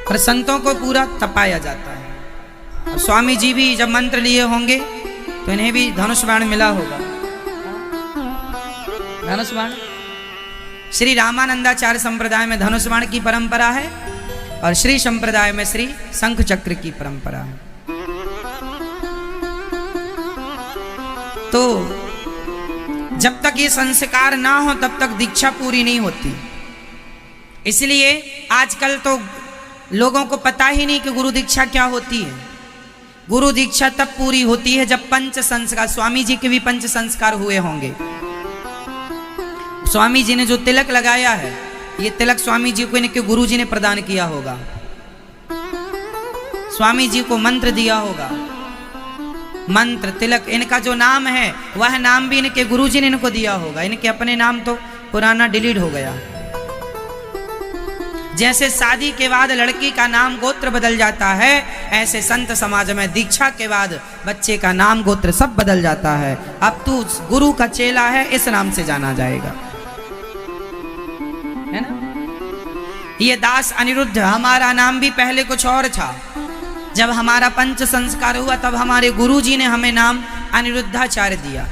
पर संतों को पूरा तपाया जाता है। स्वामी जी भी जब मंत्र लिए होंगे तो इन्हें भी धनुष बाण मिला होगा। धनुष बाण श्री रामानंदाचार्य संप्रदाय में धनुष बाण की परंपरा है और श्री संप्रदाय में श्री शंख चक्र की परंपरा है। तो जब तक ये संस्कार ना हो तब तक दीक्षा पूरी नहीं होती। इसलिए आजकल तो लोगों को पता ही नहीं कि गुरु दीक्षा क्या होती है। गुरु दीक्षा तब पूरी होती है जब पंच संस्कार, स्वामी जी के भी पंच संस्कार हुए होंगे। स्वामी जी ने जो तिलक लगाया है, ये तिलक स्वामी जी को इनके गुरु जी ने प्रदान किया होगा। स्वामी जी को मंत्र दिया होगा, मंत्र तिलक, इनका जो नाम है वह नाम भी इनके गुरु जी ने इनको दिया होगा। इनके अपने नाम तो पुराना डिलीट हो गया। जैसे शादी के बाद लड़की का नाम गोत्र बदल जाता है, ऐसे संत समाज में दीक्षा के बाद बच्चे का नाम गोत्र सब बदल जाता है। अब तू गुरु का चेला है, इस नाम से जाना जाएगा, है ना। ये दास अनिरुद्ध, हमारा नाम भी पहले कुछ और था। जब हमारा पंच संस्कार हुआ तब हमारे गुरुजी ने हमें नाम अनिरुद्धाचार्य दिया।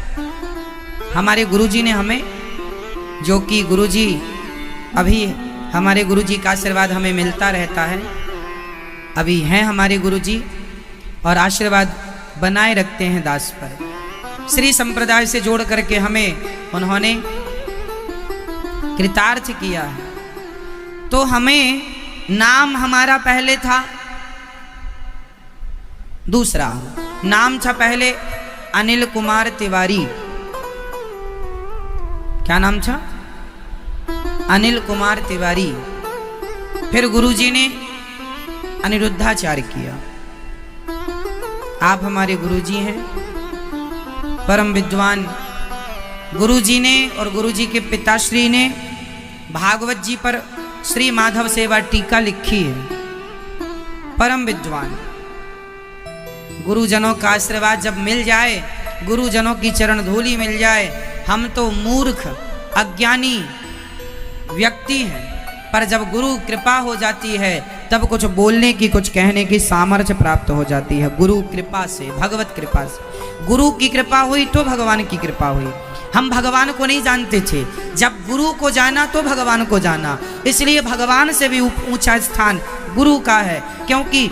हमारे गुरुजी ने हमें, जो कि गुरुजी अभी हमारे गुरुजी का आशीर्वाद हमें मिलता रहता है, अभी हैं हमारे गुरुजी और आशीर्वाद बनाए रखते हैं दास पर। श्री संप्रदाय से जोड़ करके हमें उन्होंने कृतार्थ किया है। तो हमें नाम हमारा पहले था दूसरा, नाम था पहले अनिल कुमार तिवारी। क्या नाम था? अनिल कुमार तिवारी। फिर गुरुजी ने अनिरुद्धाचार्य किया। आप हमारे गुरुजी हैं, परम विद्वान। गुरुजी ने और गुरुजी के पिताश्री ने भागवत जी पर श्री माधव सेवा टीका लिखी है। परम विद्वान। गुरुजनों का आशीर्वाद जब मिल जाए, गुरुजनों की चरण धूलि मिल जाए, हम तो मूर्ख अज्ञानी व्यक्ति हैं, पर जब गुरु कृपा हो जाती है तब कुछ बोलने की, कुछ कहने की सामर्थ्य प्राप्त हो जाती है। गुरु कृपा से, भगवत कृपा से। गुरु की कृपा हुई तो भगवान की कृपा हुई। हम भगवान को नहीं जानते थे, जब गुरु को जाना तो भगवान को जाना। इसलिए भगवान से भी ऊंचा स्थान गुरु का है, क्योंकि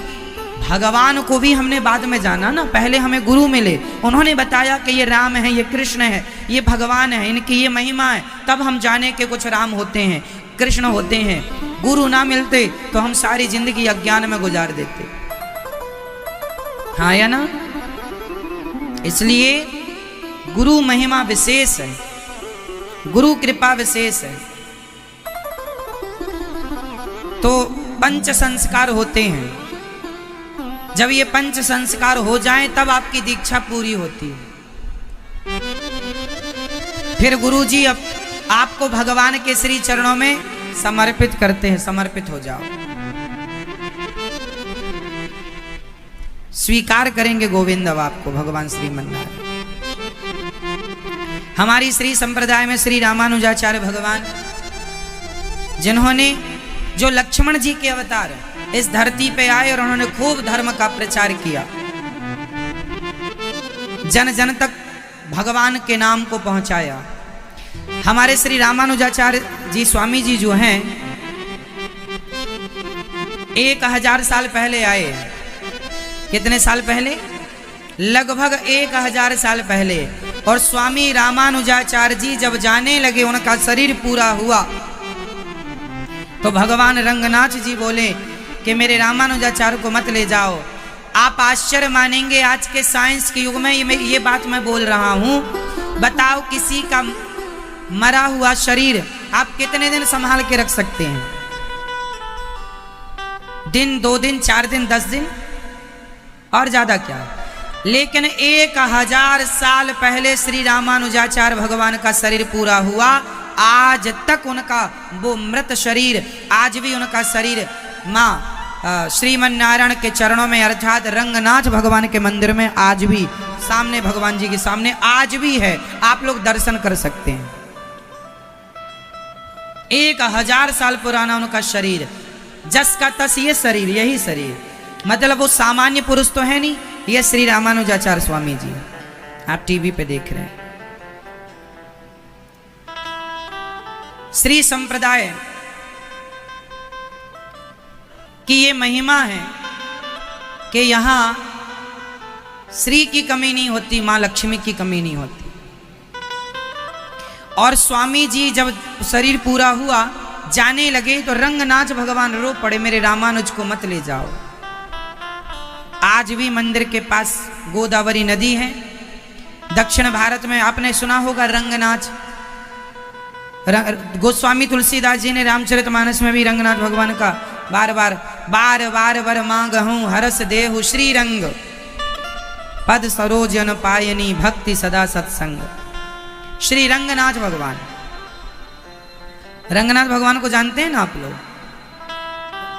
भगवान को भी हमने बाद में जाना ना। पहले हमें गुरु मिले, उन्होंने बताया कि ये राम है, ये कृष्ण है, ये भगवान है, इनकी ये महिमा है, तब हम जाने के कुछ राम होते हैं, कृष्ण होते हैं। गुरु ना मिलते तो हम सारी जिंदगी अज्ञान में गुजार देते, हाँ या ना। इसलिए गुरु महिमा विशेष है, गुरु कृपा विशेष है। तो पंच संस्कार होते हैं, जब ये पंच संस्कार हो जाएं तब आपकी दीक्षा पूरी होती है। फिर गुरुजी अब आपको भगवान के श्री चरणों में समर्पित करते हैं। समर्पित हो जाओ, स्वीकार करेंगे गोविंद अब आपको भगवान श्रीमन्नारायण। हमारी श्री संप्रदाय में श्री रामानुजाचार्य भगवान, जिन्होंने, जो लक्ष्मण जी के अवतार इस धरती पे आए और उन्होंने खूब धर्म का प्रचार किया, जन जन तक भगवान के नाम को पहुंचाया। हमारे श्री रामानुजाचार्य जी स्वामी जी जो हैं 1000 साल पहले आए। कितने साल पहले? लगभग 1000 साल पहले। और स्वामी रामानुजाचार्य जी जब जाने लगे, उनका शरीर पूरा हुआ, तो भगवान रंगनाथ जी बोले कि मेरे रामानुजाचार्य को मत ले जाओ। आप आश्चर्य मानेंगे, आज के साइंस के युग में ये बात मैं बोल रहा हूं। बताओ, किसी का मरा हुआ शरीर आप कितने दिन संभाल के रख सकते हैं? दिन, 2 दिन, 4 दिन, 10 दिन, और ज्यादा क्या। लेकिन 1000 साल पहले श्री रामानुजाचार्य भगवान का शरीर पूरा हुआ। आज तक उनका वो मृत शरीर, आज भी उनका शरीर माँ श्रीमन्नारायण के चरणों में, अर्थात रंगनाथ भगवान के मंदिर में आज भी, सामने भगवान जी के सामने आज भी है। आप लोग दर्शन कर सकते हैं। 1000 साल पुराना उनका शरीर, जस का तस ये शरीर, यही शरीर, मतलब वो सामान्य पुरुष तो है नहीं। ये श्री रामानुजाचार्य स्वामी जी आप टीवी पे देख रहे हैं। श्री संप्रदाय की ये महिमा है कि यहाँ श्री की कमी नहीं होती, माँ लक्ष्मी की कमी नहीं होती। और स्वामी जी जब शरीर पूरा हुआ जाने लगे तो रंगनाथ भगवान रो पड़े, मेरे रामानुज को मत ले जाओ। आज भी मंदिर के पास गोदावरी नदी है। दक्षिण भारत में आपने सुना होगा रंगनाथ, गोस्वामी तुलसीदास जी ने रामचरितमानस में भी रंगनाथ भगवान का बार बार वर मांगहूं हरस देहु श्री रंग पद सरोजन पायनी भक्ति सदा सत्संग। श्री रंगनाथ भगवान, रंगनाथ भगवान को जानते हैं ना आप लोग?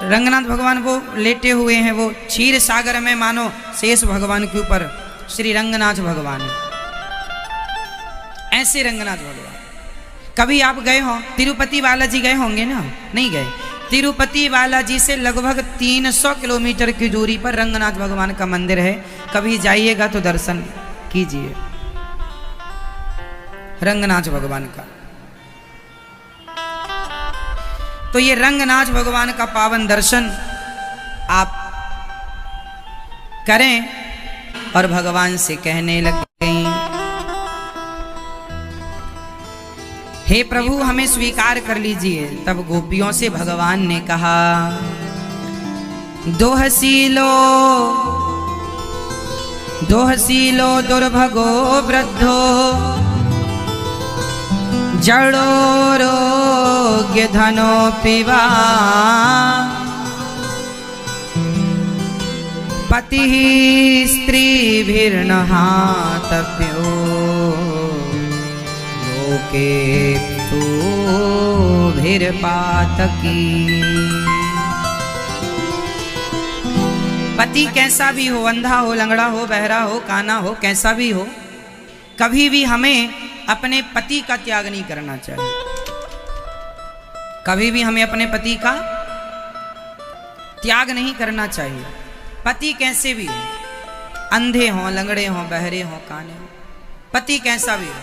रंगनाथ भगवान वो लेटे हुए हैं, वो क्षीर सागर में मानो शेष भगवान के ऊपर श्री रंगनाथ भगवान है। ऐसे रंगनाथ भगवान। कभी आप गए हो तिरुपति बालाजी, गए होंगे ना? नहीं गए? तिरुपति बालाजी से लगभग 300 किलोमीटर की दूरी पर रंगनाथ भगवान का मंदिर है। कभी जाइएगा तो दर्शन कीजिए रंगनाथ भगवान का। तो ये रंगनाथ भगवान का पावन दर्शन आप करें। और भगवान से कहने लग गई, हे प्रभु हमें स्वीकार कर लीजिए। तब गोपियों से भगवान ने कहा, दोहसीलो दुर्भगो वृद्धो जड़ो रोग्य धनो पिवा पति स्त्रीभिर्नहातव्यो लोके भिर्पातकी। पति कैसा भी हो, अंधा हो, लंगड़ा हो, बहरा हो, काना हो, कैसा भी हो, कभी भी हमें अपने पति का त्याग नहीं करना चाहिए। कभी भी हमें अपने पति का त्याग नहीं करना चाहिए। पति कैसे भी हो, अंधे हो, लंगड़े हो, बहरे हो, काने हो, पति कैसा भी हो,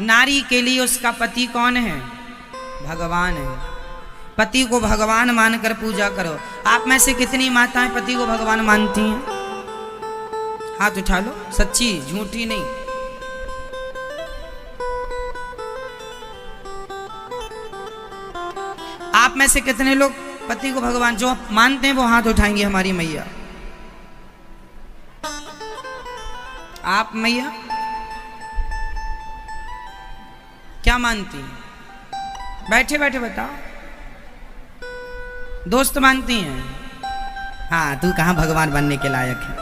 नारी के लिए उसका पति कौन है? भगवान है। पति को भगवान मानकर पूजा करो। आप में से कितनी माताएं पति को भगवान मानती हैं? हाथ उठा लो, सच्ची झूठी नहीं। आप में से कितने लोग पति को भगवान जो मानते हैं वो हाथ उठाएंगे? हमारी मैया, आप मैया क्या मानती हैं? बैठे बैठे बताओ। दोस्त मानती हैं? हाँ, तू कहां भगवान बनने के लायक है।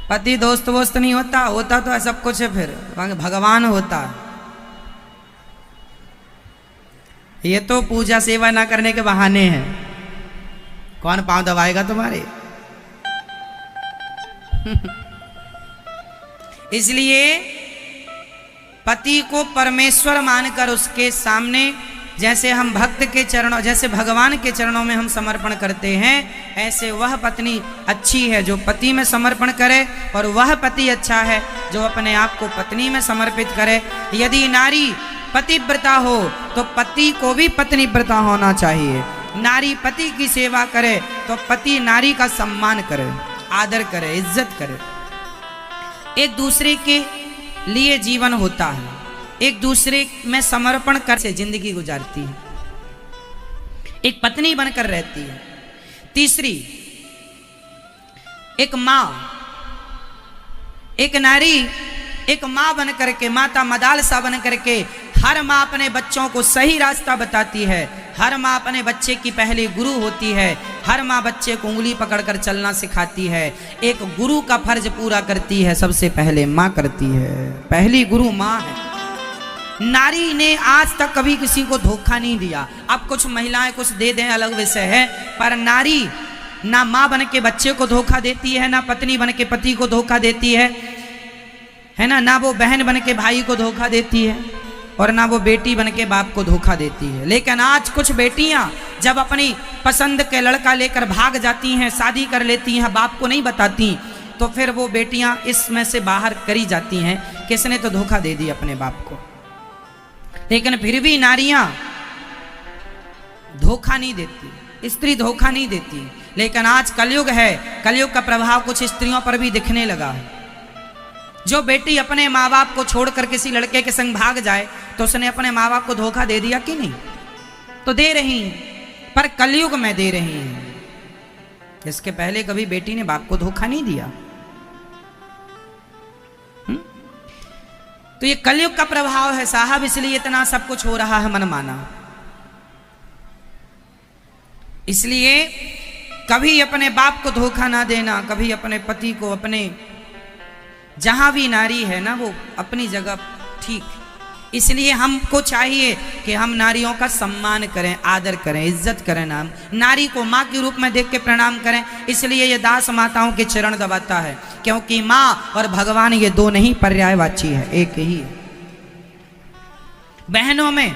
पति दोस्त वोस्त नहीं होता, होता तो सब कुछ है, फिर भगवान होता। ये तो पूजा सेवा ना करने के बहाने हैं। कौन पांव दबाएगा तुम्हारे? इसलिए पति को परमेश्वर मानकर उसके सामने जैसे हम भक्त के चरणों, जैसे भगवान के चरणों में हम समर्पण करते हैं, ऐसे वह पत्नी अच्छी है जो पति में समर्पण करे, और वह पति अच्छा है जो अपने आप को पत्नी में समर्पित करे। यदि नारी पतिव्रता हो तो पति को भी पत्नीव्रता होना चाहिए। नारी पति की सेवा करे तो पति नारी का सम्मान करे, आदर करे, इज्जत करे। एक दूसरे के लिए जीवन होता है, एक दूसरे में समर्पण कर से जिंदगी गुजारती है, एक पत्नी बनकर रहती है। तीसरी, एक माँ, एक नारी एक माँ बन करके, माता मदालसा बन करके हर माँ अपने बच्चों को सही रास्ता बताती है। हर माँ अपने बच्चे की पहली गुरु होती है। हर माँ बच्चे को उंगली पकड़कर चलना सिखाती है। एक गुरु का फर्ज पूरा करती है, सबसे पहले माँ करती है। पहली गुरु माँ है। नारी ने आज तक कभी किसी को धोखा नहीं दिया। अब कुछ महिलाएं कुछ दे दें अलग विषय है, पर नारी ना माँ बन के बच्चे को धोखा देती है, ना पत्नी बन के पति को धोखा देती है ना, ना वो बहन बन के भाई को धोखा देती है, और ना वो बेटी बन के बाप को धोखा देती है। लेकिन आज कुछ बेटियां जब अपनी पसंद के लड़का लेकर भाग जाती हैं, शादी कर लेती हैं, बाप को नहीं बताती, तो फिर वो बेटियां इसमें से बाहर करी जाती हैं, किसने तो धोखा दे दी अपने बाप को। लेकिन फिर भी नारियां धोखा नहीं देती, स्त्री धोखा नहीं देती। लेकिन आज कलयुग है, कलयुग का प्रभाव कुछ स्त्रियों पर भी दिखने लगा है। जो बेटी अपने माँ बाप को छोड़कर किसी लड़के के संग भाग जाए तो उसने अपने माँ बाप को धोखा दे दिया कि नहीं? तो दे रही, पर कलयुग में दे रही है। इसके पहले कभी बेटी ने बाप को धोखा नहीं दिया। तो ये कलयुग का प्रभाव है साहब, इसलिए इतना सब कुछ हो रहा है मनमाना। इसलिए कभी अपने बाप को धोखा ना देना, कभी अपने पति को, अपने जहां भी नारी है ना वो अपनी जगह ठीक। इसलिए हमको चाहिए कि हम नारियों का सम्मान करें, आदर करें, इज्जत करें, नाम नारी को माँ के रूप में देख के प्रणाम करें। इसलिए ये दास माताओं के चरण दबाता है, क्योंकि माँ और भगवान ये दो नहीं पर्यायवाची है, एक ही है। बहनों में,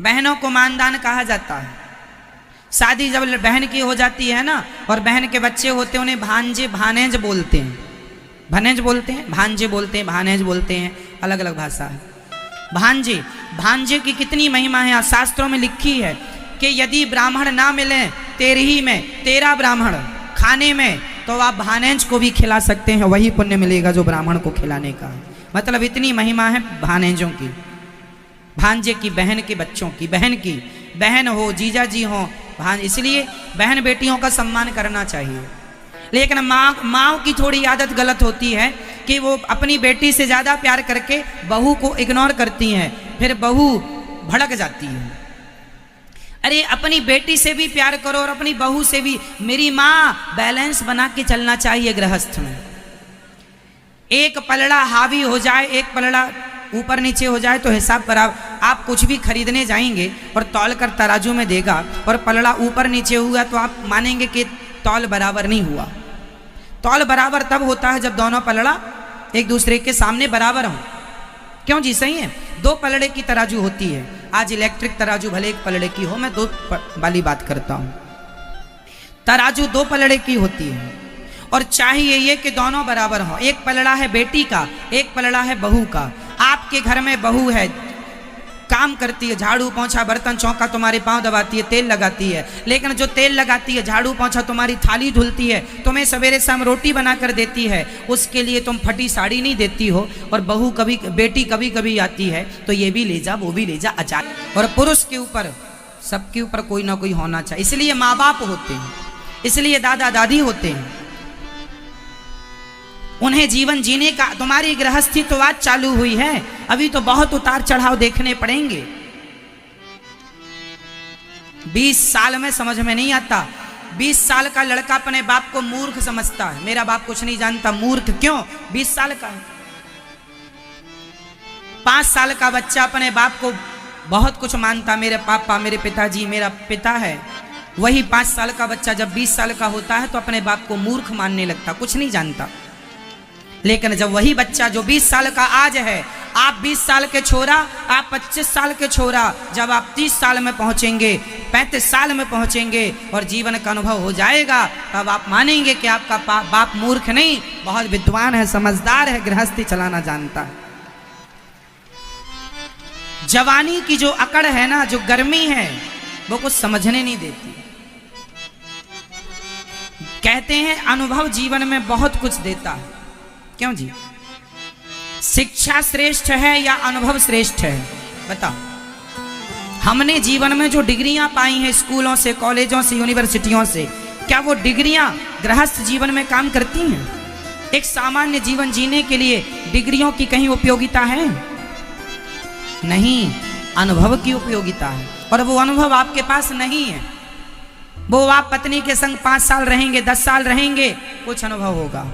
बहनों को मानदान कहा जाता है। शादी जब बहन की हो जाती है ना और बहन के बच्चे होते हैं, उन्हें भांजे भानेज बोलते हैं। भनेज बोलते हैं, भांजे बोलते हैं, भानेज बोलते हैं, अलग अलग भाषा है। भांजे, भांजे की कितनी महिमा है, शास्त्रों में लिखी है कि यदि ब्राह्मण ना मिले तेरही में, तेरा ब्राह्मण खाने में, तो आप भानेज को भी खिला सकते हैं, वही पुण्य मिलेगा जो ब्राह्मण को खिलाने का है। मतलब इतनी महिमा है भानेजों की, भांजे की, बहन के बच्चों की, बहन की, बहन हो, जीजा जी हो, भान। इसलिए बहन बेटियों का सम्मान करना चाहिए। लेकिन माँ की थोड़ी आदत गलत होती है कि वो अपनी बेटी से ज़्यादा प्यार करके बहू को इग्नोर करती हैं, फिर बहू भड़क जाती है। अरे अपनी बेटी से भी प्यार करो और अपनी बहू से भी। मेरी माँ, बैलेंस बना के चलना चाहिए गृहस्थ में। एक पलड़ा हावी हो जाए, एक पलड़ा ऊपर नीचे हो जाए तो हिसाब बराबर। आप कुछ भी खरीदने जाएंगे और तौल कर तराजू में देगा और पलड़ा ऊपर नीचे हुआ तो आप मानेंगे कि तौल बराबर नहीं हुआ। तौल बराबर तब होता है जब दोनों पलड़ा एक दूसरे के सामने बराबर हों। क्यों जी? सही है। दो पलड़े की तराजू होती है। आज इलेक्ट्रिक तराजू भले एक पलड़े की हो, मैं दो वाली बात करता हूं। तराजू दो पलड़े की होती है और चाहिए ये कि दोनों बराबर हों। एक पलड़ा है बेटी का, एक पलड़ा है बहू का। आपके घर में बहू है, काम करती है, झाड़ू पोंछा बर्तन चौका तुम्हारे पांव दबाती है, तेल लगाती है। लेकिन जो तेल लगाती है, झाड़ू पोंछा तुम्हारी थाली धुलती है, तुम्हें सवेरे शाम रोटी बना कर देती है, उसके लिए तुम फटी साड़ी नहीं देती हो। और बहू कभी, बेटी कभी कभी आती है तो ये भी ले जा, वो भी ले जा, अचानक। और पुरुष के ऊपर, सबके ऊपर कोई ना कोई होना चाहिए। इसलिए माँ बाप होते हैं, इसलिए दादा दादी होते हैं। उन्हें जीवन जीने का, तुम्हारी गृहस्थी तो आज चालू हुई है, अभी तो बहुत उतार चढ़ाव देखने पड़ेंगे। 20 साल में समझ में नहीं आता। 20 साल का लड़का अपने बाप को मूर्ख समझता है, मेरा बाप कुछ नहीं जानता। मूर्ख क्यों? 20 साल का है। 5 साल का बच्चा अपने बाप को बहुत कुछ मानता, मेरे पापा, मेरे पिताजी, मेरा पिता है। वही 5 साल का बच्चा जब 20 साल का होता है तो अपने बाप को मूर्ख मानने लगता, कुछ नहीं जानता। लेकिन जब वही बच्चा जो 20 साल का आज है, आप 20 साल के छोरा, आप 25 साल के छोरा, जब आप 30 साल में पहुंचेंगे, 35 साल में पहुंचेंगे और जीवन का अनुभव हो जाएगा, तब आप मानेंगे कि आपका बाप मूर्ख नहीं, बहुत विद्वान है, समझदार है, गृहस्थी चलाना जानता है। जवानी की जो अकड़ है ना, जो गर्मी है, वो कुछ समझने नहीं देती। कहते हैं अनुभव जीवन में बहुत कुछ देता है। क्यों जी? शिक्षा श्रेष्ठ है या अनुभव श्रेष्ठ है? बताओ। हमने जीवन में जो डिग्रियां पाई हैं स्कूलों से, कॉलेजों से, यूनिवर्सिटियों से, क्या वो डिग्रियां गृहस्थ जीवन में काम करती हैं? एक सामान्य जीवन जीने के लिए डिग्रियों की कहीं उपयोगिता है? नहीं, अनुभव की उपयोगिता है। और वो अनुभव आपके पास नहीं है। वो आप पत्नी के संग 5 साल रहेंगे, 10 साल रहेंगे, कुछ अनुभव होगा।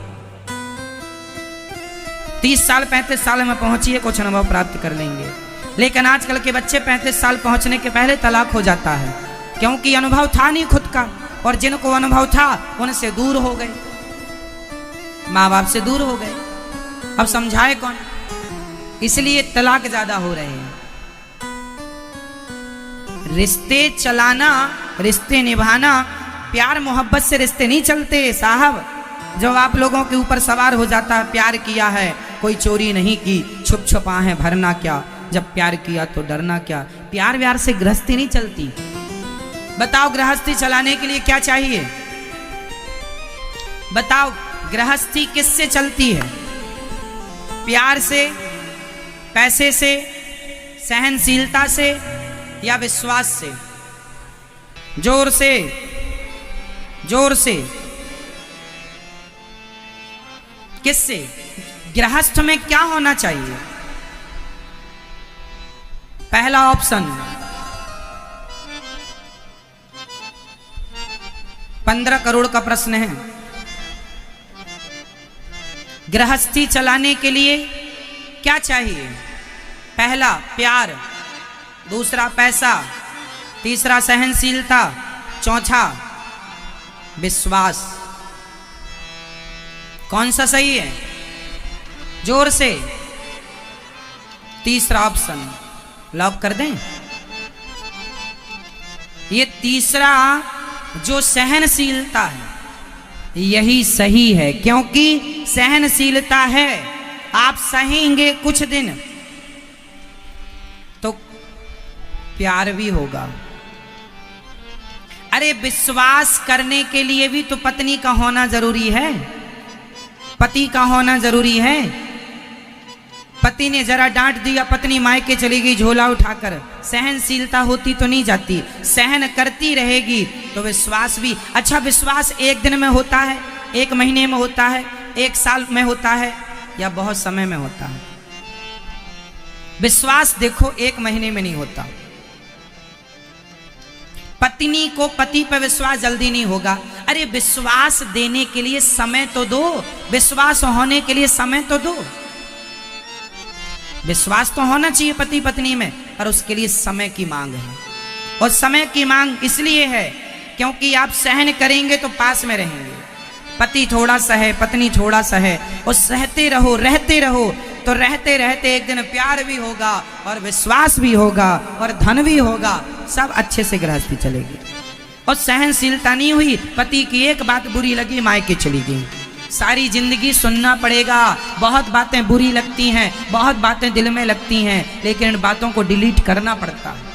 30 साल 35 साल में पहुंचिए, कुछ अनुभव प्राप्त कर लेंगे। लेकिन आजकल के बच्चे 35 साल पहुंचने के पहले तलाक हो जाता है, क्योंकि अनुभव था नहीं खुद का, और जिनको अनुभव था उनसे दूर हो गए, माँ बाप से दूर हो गए। अब समझाए कौन? इसलिए तलाक ज्यादा हो रहे हैं। रिश्ते चलाना, रिश्ते निभाना, प्यार मोहब्बत से रिश्ते नहीं चलते साहब। जब आप लोगों के ऊपर सवार हो जाता है, प्यार किया है, कोई चोरी नहीं की, छुप छुपा है, भरना क्या, जब प्यार किया तो डरना क्या। प्यार व्यार से गृहस्थी नहीं चलती। बताओ गृहस्थी चलाने के लिए क्या चाहिए? बताओ गृहस्थी किससे चलती है? प्यार से, पैसे से, सहनशीलता से या विश्वास से? जोर से, जोर से। किससे? गृहस्थ में क्या होना चाहिए? पहला ऑप्शन 15 करोड़ का प्रश्न है। गृहस्थी चलाने के लिए क्या चाहिए? पहला प्यार, दूसरा पैसा, तीसरा सहनशीलता, चौथा विश्वास। कौन सा सही है? जोर से। तीसरा ऑप्शन लॉक कर दें। ये तीसरा जो सहनशीलता है यही सही है, क्योंकि सहनशीलता है, आप सहेंगे कुछ दिन तो प्यार भी होगा। अरे विश्वास करने के लिए भी तो पत्नी का होना जरूरी है, पति का होना जरूरी है। पति ने जरा डांट दिया, पत्नी मायके चली गई झोला उठाकर, सहनशीलता होती तो नहीं जाती, सहन करती रहेगी तो विश्वास भी। अच्छा विश्वास एक दिन में होता है, एक महीने में होता है, एक साल में होता है, या बहुत समय में होता है? विश्वास देखो एक महीने में नहीं होता। पत्नी को पति पर विश्वास जल्दी नहीं होगा। अरे विश्वास देने के लिए समय तो दो, विश्वास होने के लिए समय तो दो। विश्वास तो होना चाहिए पति पत्नी में, पर उसके लिए समय की मांग है। और समय की मांग इसलिए है क्योंकि आप सहन करेंगे तो पास में रहेंगे। पति थोड़ा सहे, पत्नी थोड़ा सहे, और सहते रहो, रहते रहो, तो रहते रहते एक दिन प्यार भी होगा और विश्वास भी होगा और धन भी होगा, सब अच्छे से गृहस्थी चलेगी। और सहनशीलता नहीं हुई, पति की एक बात बुरी लगी, मायके चली गई, सारी जिंदगी सुनना पड़ेगा। बहुत बातें बुरी लगती हैं, बहुत बातें दिल में लगती हैं, लेकिन इन बातों को डिलीट करना पड़ता है।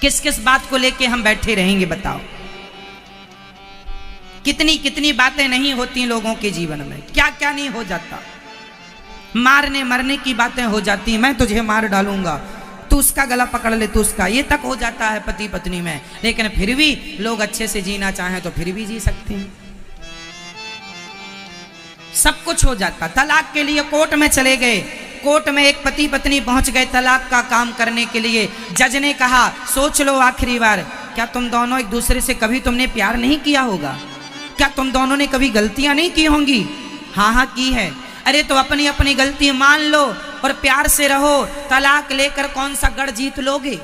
किस किस बात को लेके हम बैठे रहेंगे बताओ? कितनी कितनी बातें नहीं होती लोगों के जीवन में, क्या क्या नहीं हो जाता। मारने मरने की बातें हो जाती, मैं तुझे मार डालूंगा, तू उसका गला पकड़ ले, तू उसका, ये तक हो जाता है पति पत्नी में। लेकिन फिर भी लोग अच्छे से जीना चाहें तो फिर भी जी सकते हैं। सब कुछ हो जाता। तलाक के लिए कोर्ट में चले गए, कोर्ट में एक पति पत्नी पहुंच गए तलाक का काम करने के लिए। जज ने कहा सोच लो आखिरी बार, क्या तुम दोनों एक दूसरे से कभी तुमने प्यार नहीं किया होगा? क्या तुम दोनों ने कभी गलतियां नहीं की होंगी? हाँ हाँ की है। अरे तो अपनी अपनी गलती मान लो और प्यार से रहो। तलाक लेकर कौन सा गढ़ जीत लोगे?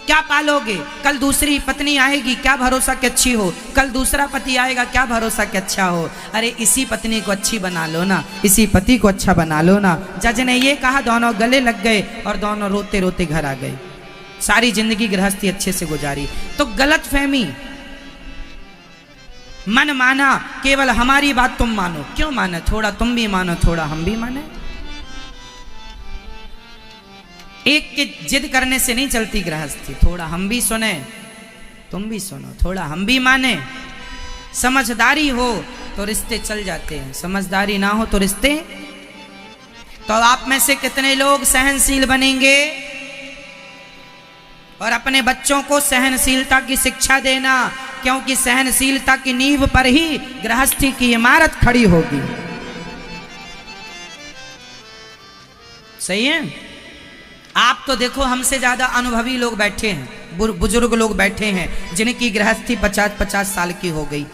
क्या पालोगे? कल दूसरी पत्नी आएगी, क्या भरोसा कि अच्छी हो? कल दूसरा पति आएगा, क्या भरोसा कि अच्छा हो? अरे इसी पत्नी को अच्छी बना लो ना, इसी पति को अच्छा बना लो ना। जज ने ये कहा, दोनों गले लग गए और दोनों रोते रोते घर आ गए। सारी जिंदगी गृहस्थी अच्छे से गुजारी। तो गलत फहमी, मन माना, केवल हमारी बात तुम मानो। क्यों माने? थोड़ा तुम भी मानो, थोड़ा हम भी माने। एक के जिद करने से नहीं चलती गृहस्थी। थोड़ा हम भी सुने, तुम भी सुनो, थोड़ा हम भी माने। समझदारी हो तो रिश्ते चल जाते हैं, समझदारी ना हो तो रिश्ते। तो आप में से कितने लोग सहनशील बनेंगे और अपने बच्चों को सहनशीलता की शिक्षा देना, क्योंकि सहनशीलता की नींव पर ही गृहस्थी की इमारत खड़ी होगी। सही है? आप तो देखो हमसे ज्यादा अनुभवी लोग बैठे हैं, बुजुर्ग लोग बैठे हैं, जिनकी गृहस्थी 50-50 साल की हो गई,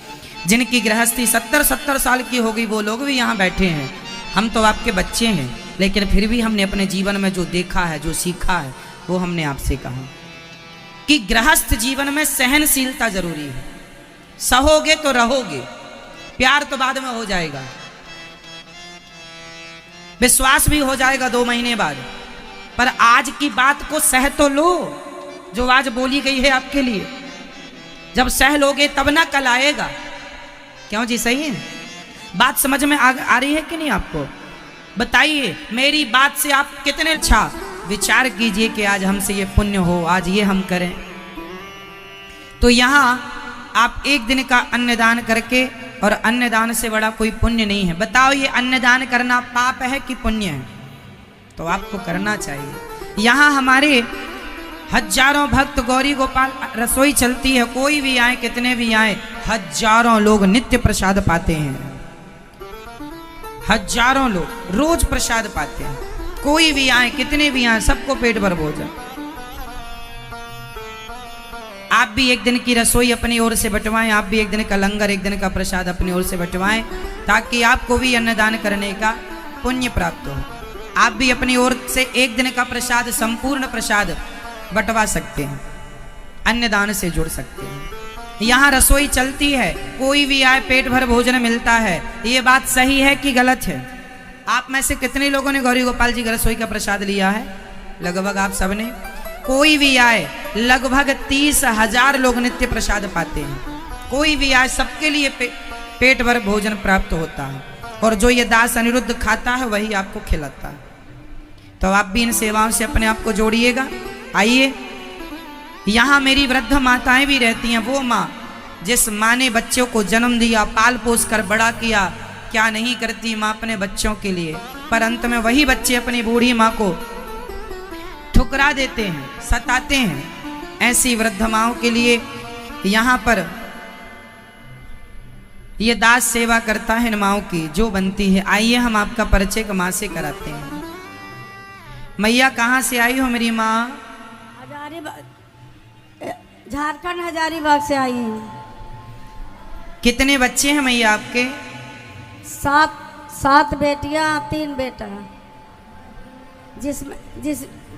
जिनकी गृहस्थी 70-70 साल की हो गई, वो लोग भी यहाँ बैठे हैं। हम तो आपके बच्चे हैं, लेकिन फिर भी हमने अपने जीवन में जो देखा है, जो सीखा है, वो हमने आपसे कहा कि गृहस्थ जीवन में सहनशीलता जरूरी है। सहोगे तो रहोगे, प्यार तो बाद में हो जाएगा, विश्वास भी हो जाएगा 2 महीने बाद। पर आज की बात को सह तो लो, जो आज बोली गई है आपके लिए। जब सह लोगे तब ना कल आएगा। क्यों जी? सही है बात? समझ में आ रही है कि नहीं आपको? बताइए मेरी बात से आप कितने अच्छा विचार कीजिए कि आज हमसे ये पुण्य हो, आज ये हम करें। तो यहाँ आप एक दिन का अन्नदान करके, और अन्नदान से बड़ा कोई पुण्य नहीं है। बताओ ये अन्नदान करना पाप है कि पुण्य है? तो आपको करना चाहिए। यहाँ हमारे हजारों भक्त गौरी गोपाल रसोई चलती है, कोई भी आए, कितने भी आए, हजारों लोग नित्य प्रसाद पाते हैं। हजारों लोग रोज प्रसाद पाते हैं, कोई भी आए, कितने भी आए, सबको पेट भर भोजन। आप भी एक दिन की रसोई अपनी ओर से बंटवाएं, आप भी एक दिन का लंगर, एक दिन का प्रसाद अपनी ओर से बंटवाएं, ताकि आपको भी अन्नदान करने का पुण्य प्राप्त हो। आप भी अपनी ओर से एक दिन का प्रसाद, संपूर्ण प्रसाद बंटवा सकते हैं, अन्नदान से जुड़ सकते हैं। यहाँ रसोई चलती है, कोई भी आए, पेट भर भोजन मिलता है। ये बात सही है कि गलत है? आप में से कितने लोगों ने गौरी गोपाल जी की रसोई का प्रसाद लिया है? लगभग आप सबने। कोई भी आए, लगभग 30,000 लोग नित्य प्रसाद पाते हैं। कोई भी आए, सबके लिए पेट भर भोजन प्राप्त होता है, और जो ये दास अनिरुद्ध खाता है वही आपको खिलाता है। तो आप भी इन सेवाओं से अपने आप को जोड़िएगा। आइए, यहाँ मेरी वृद्ध माताएं भी रहती हैं। वो माँ जिस माँ ने बच्चों को जन्म दिया, पाल पोस कर बड़ा किया, क्या नहीं करती माँ अपने बच्चों के लिए? पर अंत में वही बच्चे अपनी बूढ़ी माँ को ठुकरा देते हैं, सताते हैं। ऐसी वृद्ध माँओं के लिए यहाँ पर ये दास सेवा करता है इन माँओं की जो बनती है। आइए हम आपका परिचय माँ से कराते हैं। मैया कहाँ से आई हो मेरी माँ? झारखंड हजारीबाग से आई हूँ। कितने बच्चे हैं मैया आपके? 7 बेटियां, 3 बेटा।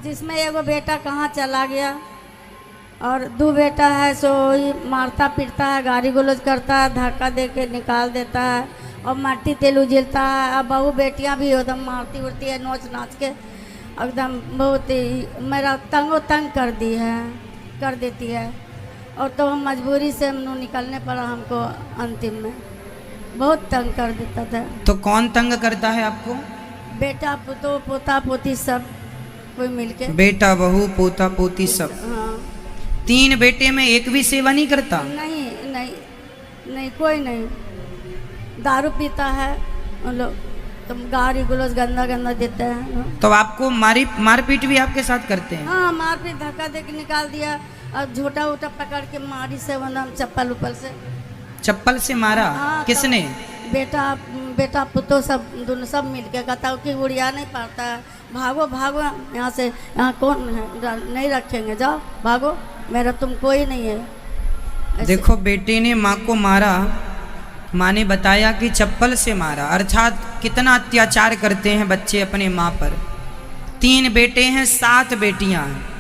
जिसमें एगो बेटा कहाँ चला गया, और 2 बेटा है सो ही मारता पीटता है, गाली गलौज करता है, धक्का दे के निकाल देता है, और माटी तेल उजलता है। अब बहू बेटियां भी एकदम मारती उड़ती है, नोच नाच के एकदम बहुत ही मेरा तंग कर देती है। और तो हम मजबूरी से हम निकलने पड़ा हमको, अंतिम में बहुत तंग कर देता था। तो कौन तंग करता है आपको? बेटा पुतो पोता पोती सब कोई मिलके। बेटा बहू पोता पोती सब? हाँ। 3 बेटे में एक भी सेवा नहीं करता? नहीं कोई नहीं। दारू पीता है उन लोग, तो गाली गलौज गंदा देते हैं। तो आपको मारपीट भी आपके साथ करते हैं? हाँ, मारपीट, धक्का दे के निकाल दिया, और झोटा उटा पकड़ के मारी से चप्पल उपल से। चप्पल से मारा? हाँ, किसने? बेटा पुतो सब दोनों सब मिल के कहता कि उड़िया नहीं पाता है, भागो यहाँ से, यहाँ कौन है, नहीं रखेंगे, जाओ भागो, मेरा तुम कोई नहीं है। देखो, बेटे ने माँ को मारा, माँ ने बताया कि चप्पल से मारा, अर्थात कितना अत्याचार करते हैं बच्चे अपने माँ पर। 3 बेटे हैं, 7 बेटियां हैं।